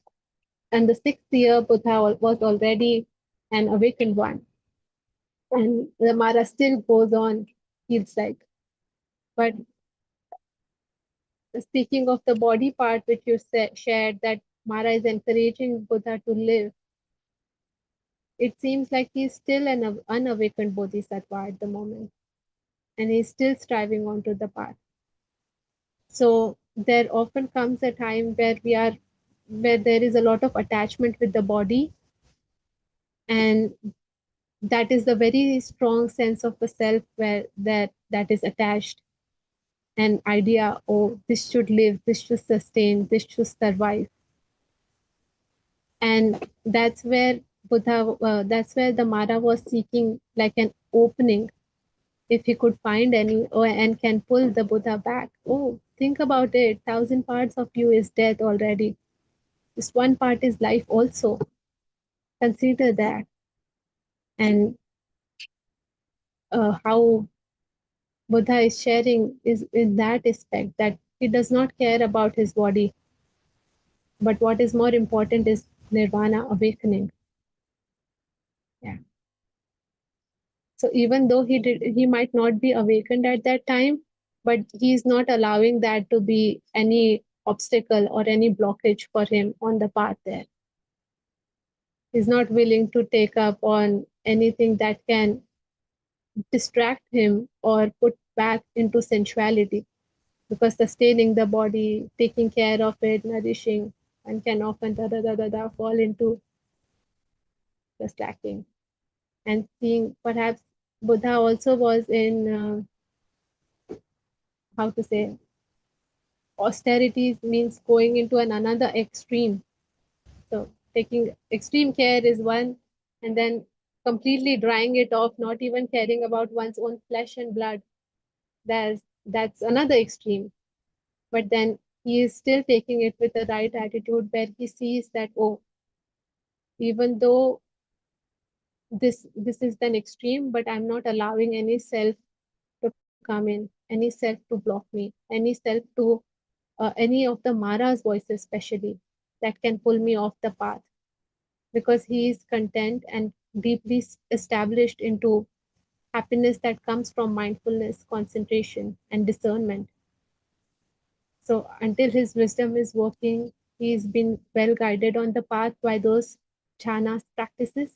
in the 6th year Buddha was already an awakened one. And the Mara still goes on, feels like. But speaking of the body part, which you shared, that Mara is encouraging Buddha to live, it seems like he's still an unawakened bodhisattva at the moment, and he's still striving onto the path. So there often comes a time where there is a lot of attachment with the body, and that is the very strong sense of the self where that is attached, an idea, oh, this should live, this should sustain, this should survive. And that's where that's where the Mara was seeking like an opening, if he could find any, and can pull the Buddha back. Oh, think about it, 1,000 parts of you is death already. This one part is life also. Consider that. And how Buddha is sharing is in that aspect, that he does not care about his body, but what is more important is nirvana, awakening. Yeah. So even though he might not be awakened at that time, but he's not allowing that to be any obstacle or any blockage for him on the path there. He's not willing to take up on anything that can distract him or put back into sensuality, because sustaining the body, taking care of it, nourishing, and can often fall into the slacking. And seeing perhaps Buddha also was in how to say, austerities means going into another extreme. So taking extreme care is one, and then completely drying it off, not even caring about one's own flesh and blood. That's another extreme. But then he is still taking it with the right attitude, where he sees that, oh, even though this is an extreme, but I'm not allowing any self to come in, any self to block me, any self to any of the Mara's voices especially, that can pull me off the path, because he is content and deeply established into happiness that comes from mindfulness, concentration, and discernment. So until his wisdom is working, he's been well guided on the path by those jhanas practices.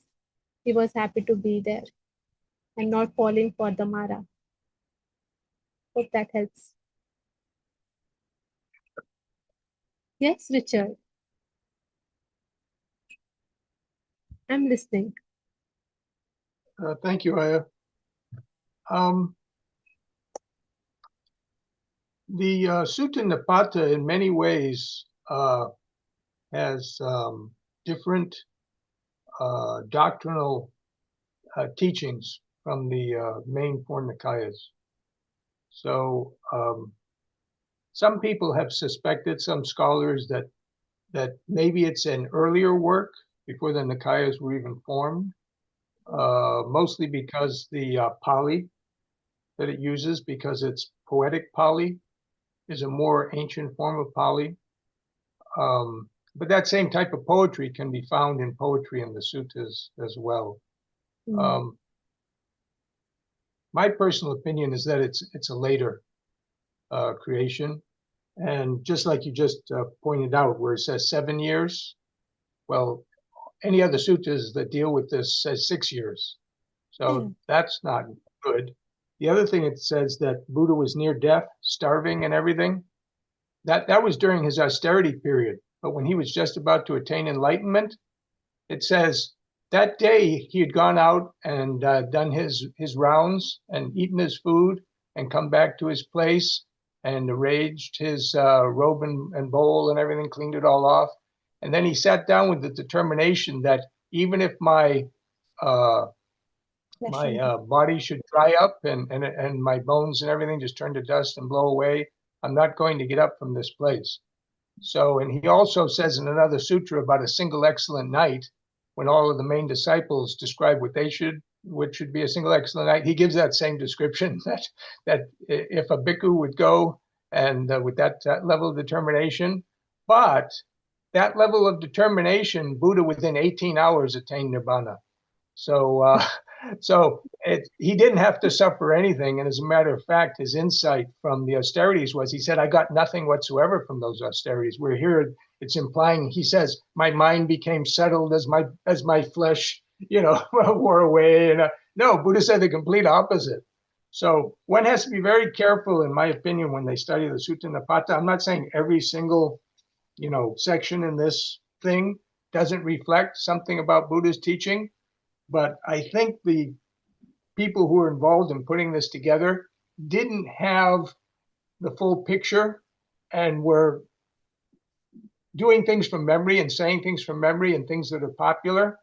He was happy to be there and not falling for the Mara. Hope that helps. Yes, Richard, I'm listening. Thank you, Aya. The Sutta Nipata in many ways has different doctrinal teachings from the main four Nikayas. So some people have suspected, some scholars, that that maybe it's an earlier work before the Nikayas were even formed, mostly because the Pali that it uses, because it's poetic Pali, is a more ancient form of Pali. But that same type of poetry can be found in poetry in the suttas as well. My personal opinion is that it's a later creation. And just like you just pointed out, where it says 7 years, well, any other suttas that deal with this says 6 years. So that's not good. The other thing it says that Buddha was near death, starving and everything. That was during his austerity period. But when he was just about to attain enlightenment, it says that day he had gone out and done his rounds and eaten his food and come back to his place and arranged his robe and bowl and everything, cleaned it all off. And then he sat down with the determination that even if my body should dry up and my bones and everything just turn to dust and blow away, I'm not going to get up from this place. So, and he also says in another sutra about a single excellent night, when all of the main disciples describe what should be a single excellent night, he gives that same description, that if a bhikkhu would go and with that level of determination, but that level of determination, Buddha within 18 hours attained nirvana. So, he didn't have to suffer anything. And as a matter of fact, his insight from the austerities was, he said, I got nothing whatsoever from those austerities. Where here it's implying, he says, my mind became settled as my flesh, wore away. And no, Buddha said the complete opposite. So one has to be very careful, in my opinion, when they study the Sutta Nipata. I'm not saying every single, section in this thing doesn't reflect something about Buddha's teaching. But I think the people who were involved in putting this together didn't have the full picture and were doing things from memory and saying things from memory and things that are popular.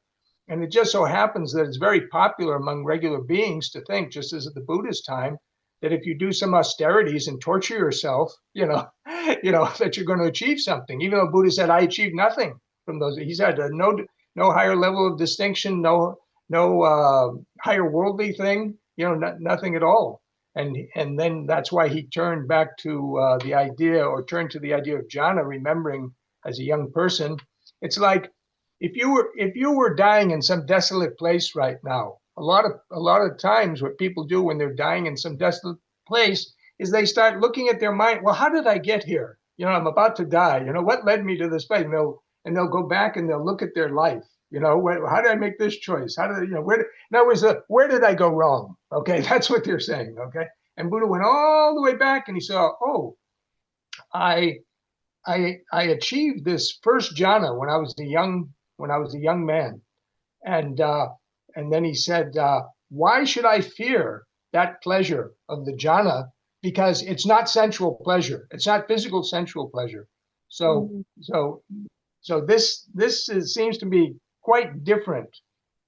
And it just so happens that it's very popular among regular beings to think, just as at the Buddha's time, that if you do some austerities and torture yourself, that you're going to achieve something. Even though Buddha said, I achieved nothing from those. He said no higher level of distinction, no higher worldly thing, nothing at all. And then that's why he turned back to the idea of jhana, remembering as a young person. It's like if you were dying in some desolate place right now, a lot of times what people do when they're dying in some desolate place is they start looking at their mind. Well, how did I get here? I'm about to die. What led me to this place? And they'll go back and they'll look at their life. How did I make this choice? How did where did I go wrong? Okay, that's what they're saying. Okay, and Buddha went all the way back and he saw, I achieved this first jhana when I was a young man, and then he said, why should I fear that pleasure of the jhana? Because it's not sensual pleasure. It's not physical sensual pleasure. So this seems to be quite different,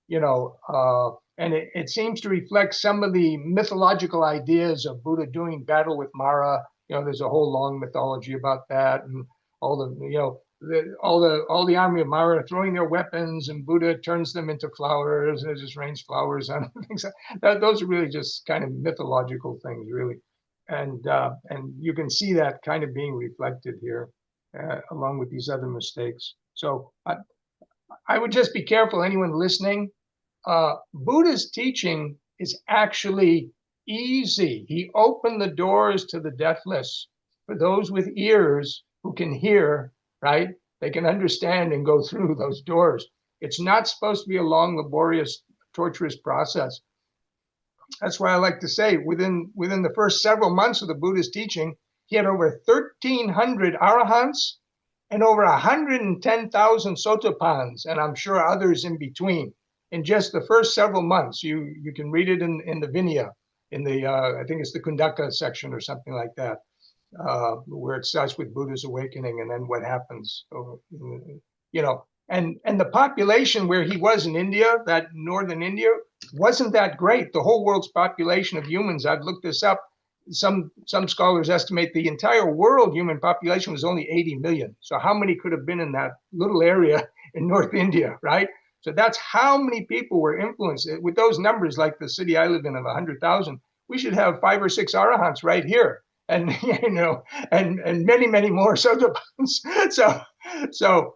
and it seems to reflect some of the mythological ideas of Buddha doing battle with Mara. There's a whole long mythology about that, and all the army of Mara throwing their weapons, and Buddha turns them into flowers, and it just rains flowers on things. Those are really just kind of mythological things, really, and you can see that kind of being reflected here, along with these other mistakes. So I would just be careful, anyone listening. Buddha's teaching is actually easy. He opened the doors to the deathless for those with ears who can hear, right? They can understand and go through those doors. It's not supposed to be a long, laborious, torturous process. That's why I like to say within the first several months of the Buddha's teaching, he had over 1,300 arahants and over 110,000 sotapans, and I'm sure others in between. In just the first several months, you can read it in the Vinaya, in the I think it's the Kundaka section or something like that, where it starts with Buddha's awakening and then what happens, and the population where he was in India, that northern India, wasn't that great. The whole world's population of humans, I've looked this up, some scholars estimate the entire world human population was only 80 million. So how many could have been in that little area in North India, right? So that's how many people were influenced. With those numbers, like the city I live in of 100,000, we should have 5 or 6 arahants right here, and and many more Sotapans. So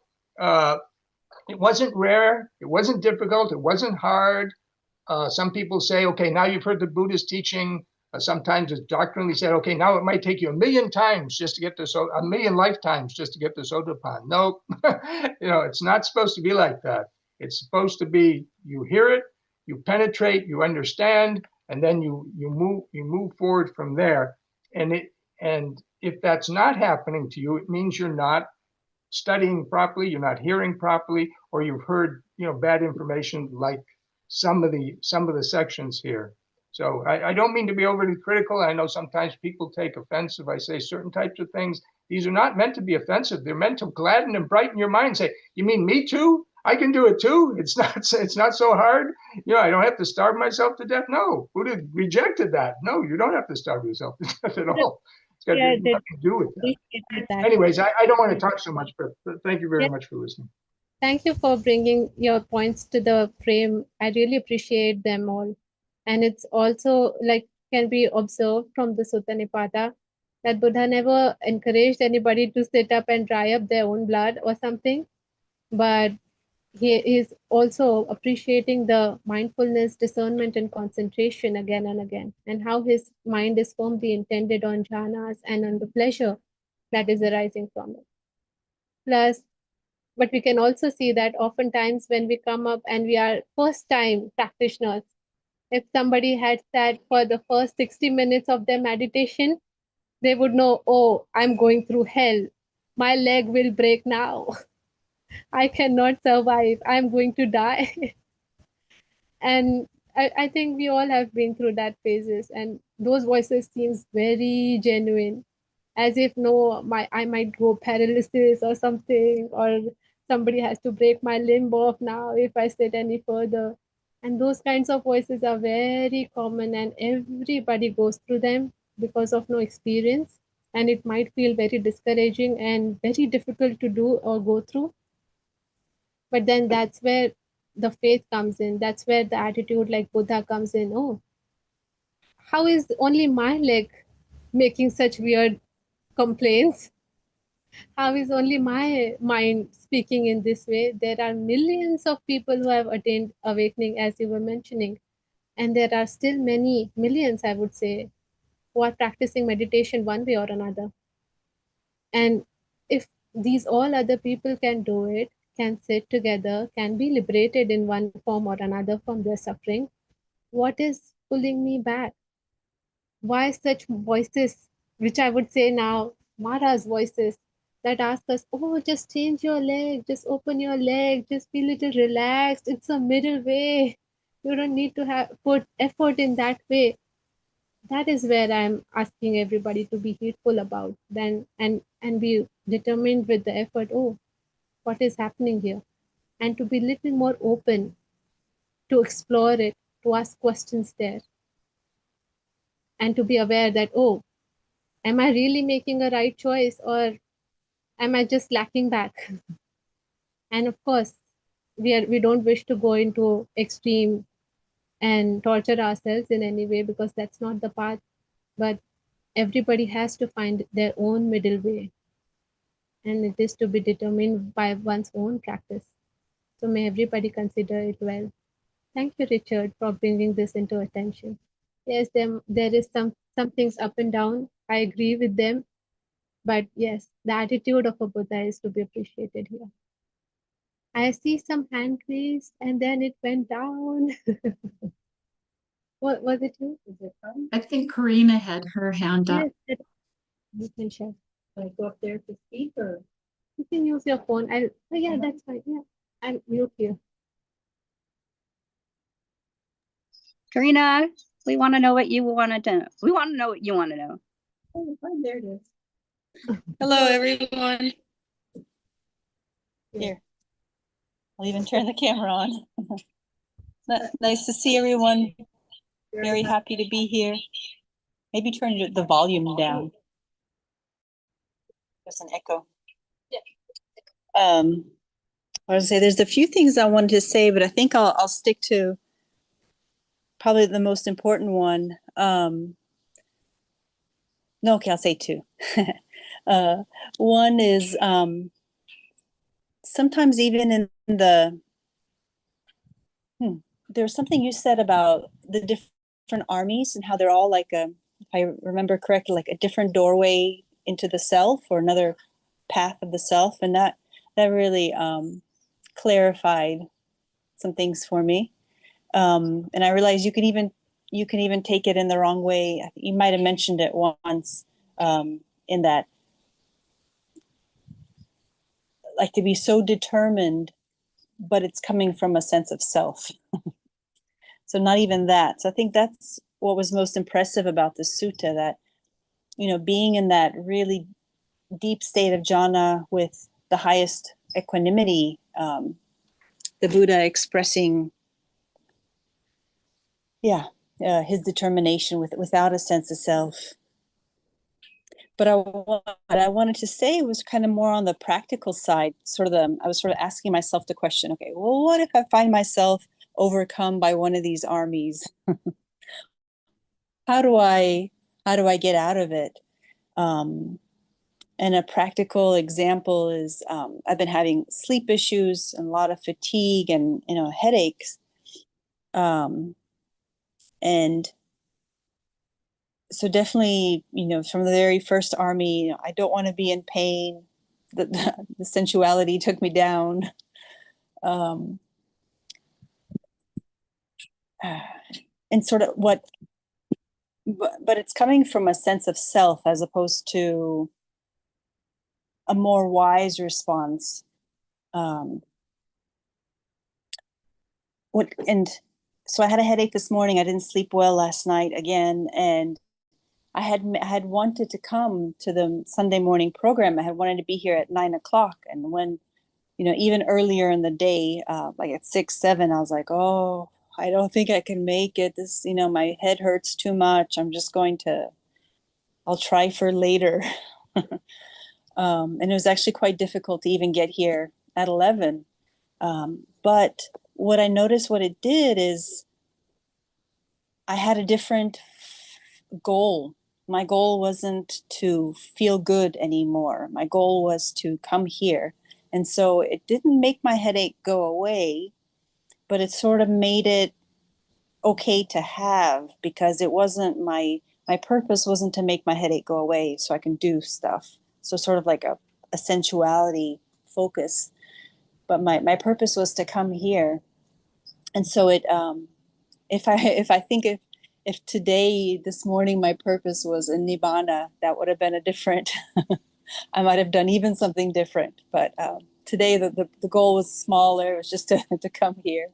it wasn't rare, it wasn't difficult, it wasn't hard. Some people say, okay, now you've heard the Buddhist teaching. Sometimes it's doctrinally said, okay, now it might take you 1,000,000 times just to get to a million lifetimes just to get to Sotapan. No, it's not supposed to be like that. It's supposed to be, you hear it, you penetrate, you understand, and then you move forward from there. And if that's not happening to you, it means you're not studying properly, you're not hearing properly, or you've heard bad information, like some of the sections here. So I don't mean to be overly critical. I know sometimes people take offense if I say certain types of things. These are not meant to be offensive. They're meant to gladden and brighten your mind. Say, you mean me too? I can do it too. It's not so hard. I don't have to starve myself to death. No, Buddha rejected that. No, you don't have to starve yourself to death at all. It's got nothing to do with that. Anyways, I don't want to talk so much, but thank you very much for listening. Thank you for bringing your points to the frame. I really appreciate them all. And it's also can be observed from the Sutta Nipata that Buddha never encouraged anybody to sit up and dry up their own blood or something. But he is also appreciating the mindfulness, discernment, and concentration again and again, and how his mind is firmly intended on jhanas and on the pleasure that is arising from it. Plus, but we can also see that oftentimes when we come up and we are first time practitioners, if somebody had sat for the first 60 minutes of their meditation, they would know, oh, I'm going through hell. My leg will break now. I cannot survive. I'm going to die. And I think we all have been through that phases, and those voices seems very genuine, as if I might go paralysis or something, or somebody has to break my limb off now if I sit any further. And those kinds of voices are very common, and everybody goes through them because of no experience. And it might feel very discouraging and very difficult to do or go through. But then that's where the faith comes in. That's where the attitude like Buddha comes in. Oh, how is only my leg making such weird complaints? How is only my mind speaking in this way? There are millions of people who have attained awakening, as you were mentioning. And there are still many millions, I would say, who are practicing meditation one way or another. And if these all other people can do it, can sit together, can be liberated in one form or another from their suffering, what is pulling me back? Why such voices, which I would say now, Mara's voices, that ask us, oh, just change your leg, just open your leg, just be a little relaxed. It's a middle way. You don't need to put effort in that way. That is where I'm asking everybody to be heedful about then, and be determined with the effort. Oh, what is happening here? And to be little more open to explore it, to ask questions there, and to be aware that, oh, am I really making a right choice, or am I just lacking back? And of course, we don't wish to go into extreme and torture ourselves in any way, because that's not the path. But everybody has to find their own middle way, and it is to be determined by one's own practice. So may everybody consider it well. Thank you, Richard, for bringing this into attention. Yes, there is some things up and down. I agree with them. But yes, the attitude of a Buddha is to be appreciated here. I see some hand raised and then it went down. What was it you? Is it fun? I think Karina had her hand up. Yes, you can share. Can I go up there to speak, or you can use your phone? Oh yeah, that's fine. Yeah, I'll mute you. Karina, we want to know what you want to know. We want to know what you want to know. Oh, fine, there it is. Hello, everyone. Here, I'll even turn the camera on. Nice to see everyone. Very happy to be here. Maybe turn the volume down. There's an echo. I was gonna say there's a few things I wanted to say, but I think I'll stick to probably the most important one. No, okay, I'll say two. One is sometimes even in the there's something you said about the different armies and how they're all like a, if I remember correctly, like a different doorway into the self or another path of the self, and that really clarified some things for me. And I realized you can even take it in the wrong way. You might have mentioned it once, in that, like, to be so determined, but it's coming from a sense of self. So not even that. So I think that's what was most impressive about the sutta, that, you know, being in that really deep state of jhana with the highest equanimity, the Buddha expressing, his determination without a sense of self. But what I wanted to say was kind of more on the practical side. I was sort of asking myself the question, okay, well, what if I find myself overcome by one of these armies? How do I get out of it? And a practical example is, I've been having sleep issues and a lot of fatigue and, you know, headaches. And so definitely, you know, from the very first army, you know, I don't want to be in pain. The sensuality took me down. And sort of but it's coming from a sense of self as opposed to a more wise response. So I had a headache this morning. I didn't sleep well last night again, and I had wanted to come to the Sunday morning program. I had wanted to be here at 9 o'clock, and when, you know, even earlier in the day, like at 6, 7, I was like, oh, I don't think I can make it. This, you know, my head hurts too much. I'll try for later. And it was actually quite difficult to even get here at 11. But what I noticed, what it did is I had a different goal. My goal wasn't to feel good anymore. My goal was to come here. And so it didn't make my headache go away, but it sort of made it okay to have, because it wasn't my purpose wasn't to make my headache go away so I can do stuff. So sort of like a sensuality focus. But my purpose was to come here. And so it, if I think if today, this morning, my purpose was in Nibbana, that would have been a different, I might have done even something different. But today the goal was smaller. It was just to come here.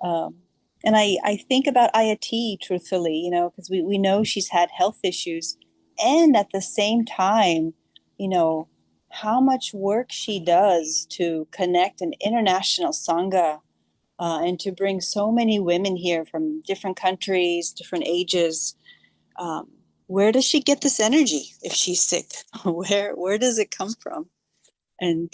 And I think about Ayati, truthfully, you know, because we know she's had health issues. And at the same time, you know, how much work she does to connect an international Sangha, and to bring so many women here from different countries, different ages. Where does she get this energy if she's sick? Where does it come from? And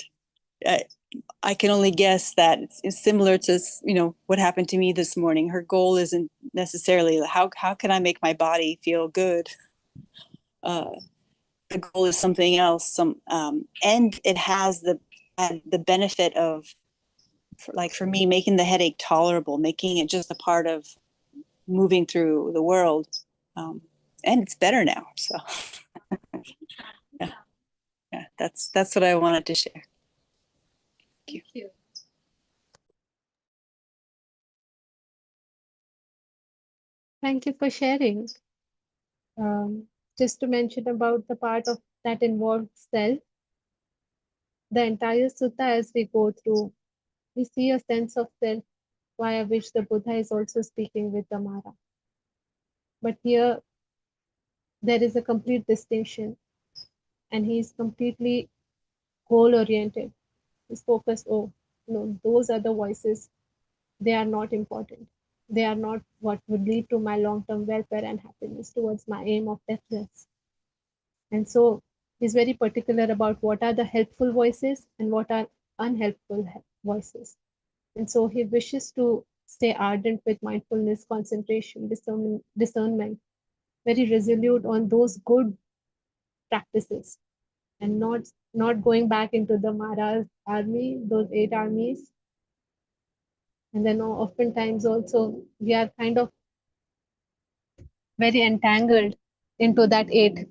I can only guess that it's similar to, you know, what happened to me this morning. Her goal isn't necessarily how can I make my body feel good. The goal is something else. And it has the benefit of, like for me, making the headache tolerable, making it just a part of moving through the world. And it's better now. So yeah, that's what I wanted to share. Thank you. Thank you for sharing. Just to mention about the part of that involves self, the entire sutta as we go through, we see a sense of self via which the Buddha is also speaking with the Mara. But here there is a complete distinction, and he is completely goal oriented. His focus, oh no, those are the voices, they are not important. they are not what would lead to my long-term welfare and happiness towards my aim of deathless. And so he's very particular about what are the helpful voices and what are unhelpful voices. And so he wishes to stay ardent with mindfulness, concentration, discernment, very resolute on those good practices, and not going back into the Mara's army, those 8 armies. And then oftentimes also we are kind of very entangled into that 8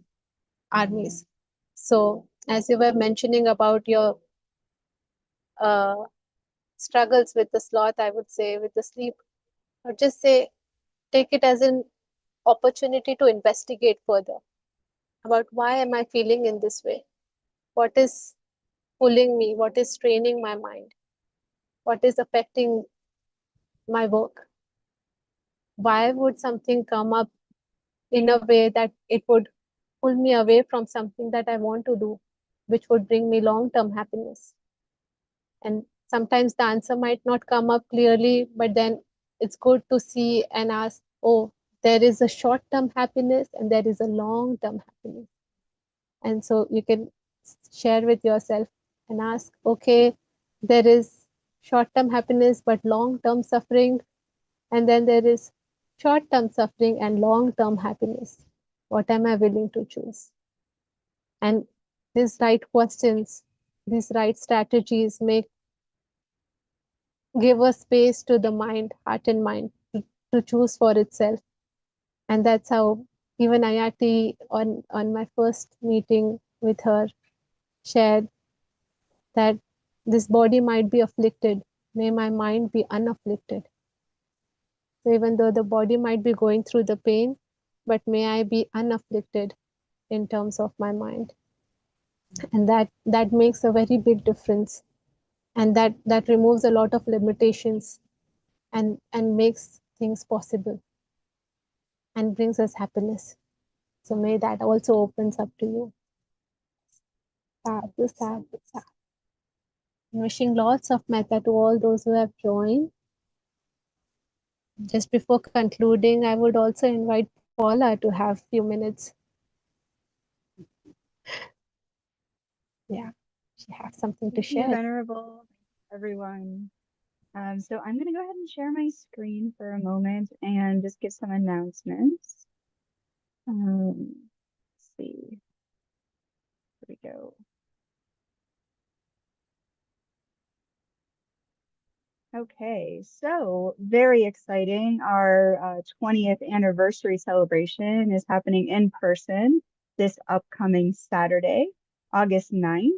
armies. So as you were mentioning about your uh, struggles with the sloth, I would say with the sleep, or just say take it as an opportunity to investigate further about why am I feeling in this way? What is pulling me? What is straining my mind? What is affecting my work? Why would something come up in a way that it would pull me away from something that I want to do, which would bring me long-term happiness? And sometimes the answer might not come up clearly, but then it's good to see and ask, oh, there is a short-term happiness and there is a long-term happiness. And so you can share with yourself and ask, okay, there is short-term happiness but long-term suffering, and then there is short-term suffering and long-term happiness. What am I willing to choose? And these right questions, these right strategies give a space to the mind, heart and mind, to choose for itself. And that's how even Ayati on my first meeting with her shared that this body might be afflicted, may my mind be unafflicted. So even though the body might be going through the pain, but may I be unafflicted in terms of my mind. And that makes a very big difference. And that removes a lot of limitations and makes things possible and brings us happiness. So may that also opens up to you. Sadhu, sadhu, sadhu. Wishing lots of metta to all those who have joined. Just before concluding, I would also invite Paula to have a few minutes. Yeah, she has something to Thank you, share. Venerable, everyone. So I'm going to go ahead and share my screen for a moment and just give some announcements. Let's see. Here we go. Okay, so very exciting. Our 20th anniversary celebration is happening in person this upcoming Saturday, August 9th,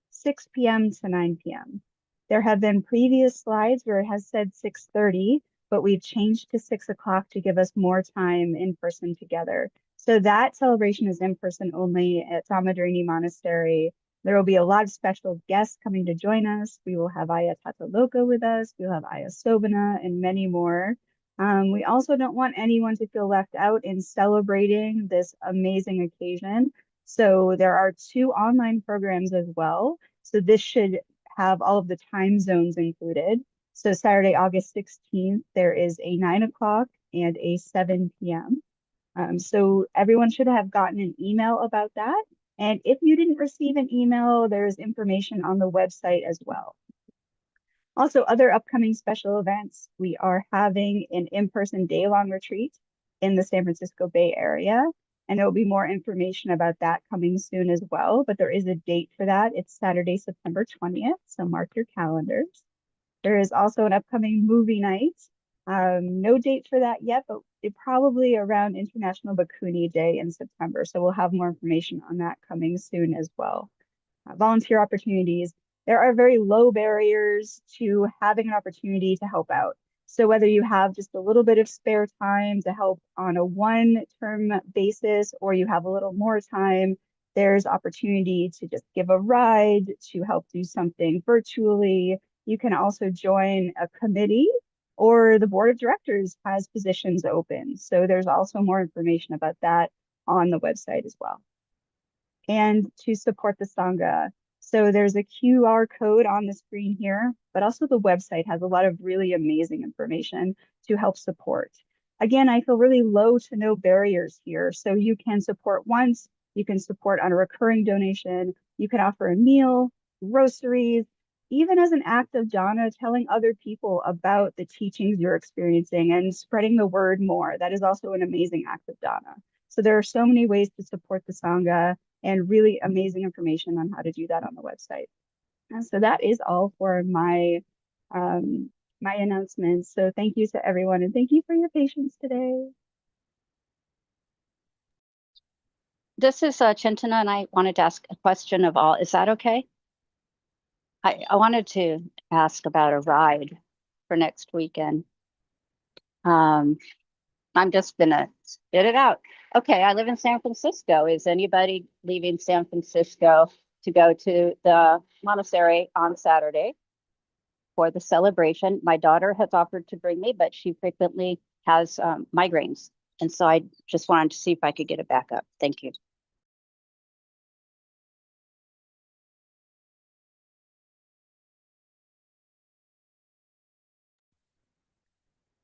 6 p.m. to 9 p.m. There have been previous slides where it has said 6:30, but we've changed to 6 o'clock to give us more time in person together. So that celebration is in person only at Samadrini Monastery. There will be a lot of special guests coming to join us. We will have Aya Tataloka with us. We'll have Aya Sobana and many more. We also don't want anyone to feel left out in celebrating this amazing occasion. So there are 2 online programs as well. So this should have all of the time zones included. So Saturday, August 16th, there is a 9 o'clock and a 7 p.m. So everyone should have gotten an email about that. And if you didn't receive an email, there's information on the website as well. Also, other upcoming special events, we are having an in-person day-long retreat in the San Francisco Bay Area. And there will be more information about that coming soon as well. But there is a date for that. It's Saturday, September 20th. So mark your calendars. There is also an upcoming movie night. No date for that yet, but probably around International Bhikkhuni Day in September. So we'll have more information on that coming soon as well. Volunteer opportunities. There are very low barriers to having an opportunity to help out. So whether you have just a little bit of spare time to help on a one-term basis, or you have a little more time, there's opportunity to just give a ride, to help do something virtually. You can also join a committee, or the board of directors has positions open. So there's also more information about that on the website as well. And to support the Sangha. So there's a QR code on the screen here, but also the website has a lot of really amazing information to help support. Again, I feel really low to no barriers here. So you can support once, you can support on a recurring donation, you can offer a meal, groceries, even as an act of dana, telling other people about the teachings you're experiencing and spreading the word more. That is also an amazing act of dana. So there are so many ways to support the Sangha and really amazing information on how to do that on the website. And so that is all for my my announcements. So thank you to everyone and thank you for your patience today. This is Chintana, and I wanted to ask a question of all. Is that okay? I wanted to ask about a ride for next weekend. I'm just gonna spit it out. Okay, I live in San Francisco. Is anybody leaving San Francisco to go to the monastery on Saturday for the celebration? My daughter has offered to bring me, but she frequently has migraines. And so I just wanted to see if I could get a backup. Thank you.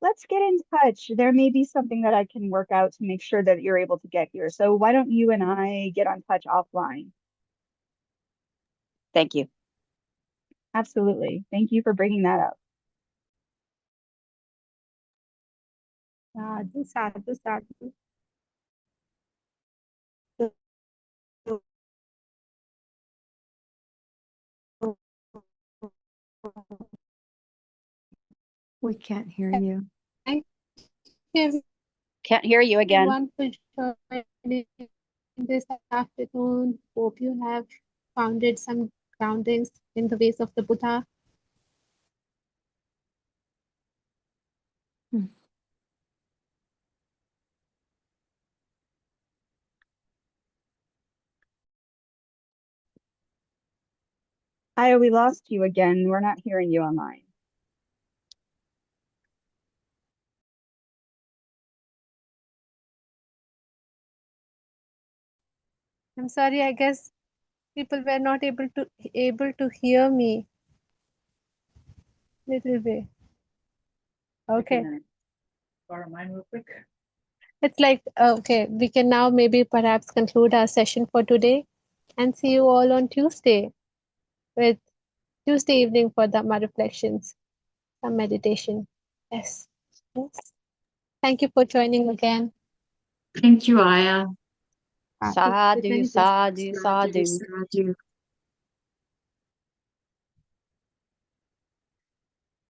Let's get in touch. There may be something that I can work out to make sure that you're able to get here. So why don't you and I get on touch offline? Thank you. Absolutely. Thank you for bringing that up. Sadhu, sadhu, sadhu. We can't hear you. Can't hear you again. Everyone for joining this afternoon. Hope you have founded some groundings in the ways of the Buddha. Aya, we lost you again. We're not hearing you online. I'm sorry, I guess people were not able to hear me. Little bit. Okay. Borrow mine real quick. It's like, okay, we can now maybe perhaps conclude our session for today and see you all on Tuesday with Tuesday evening for Dhamma reflections, some meditation. Yes. Yes. Thank you for joining again. Thank you, Aya. Sadhu, sadhu, sadhu. Sadhu.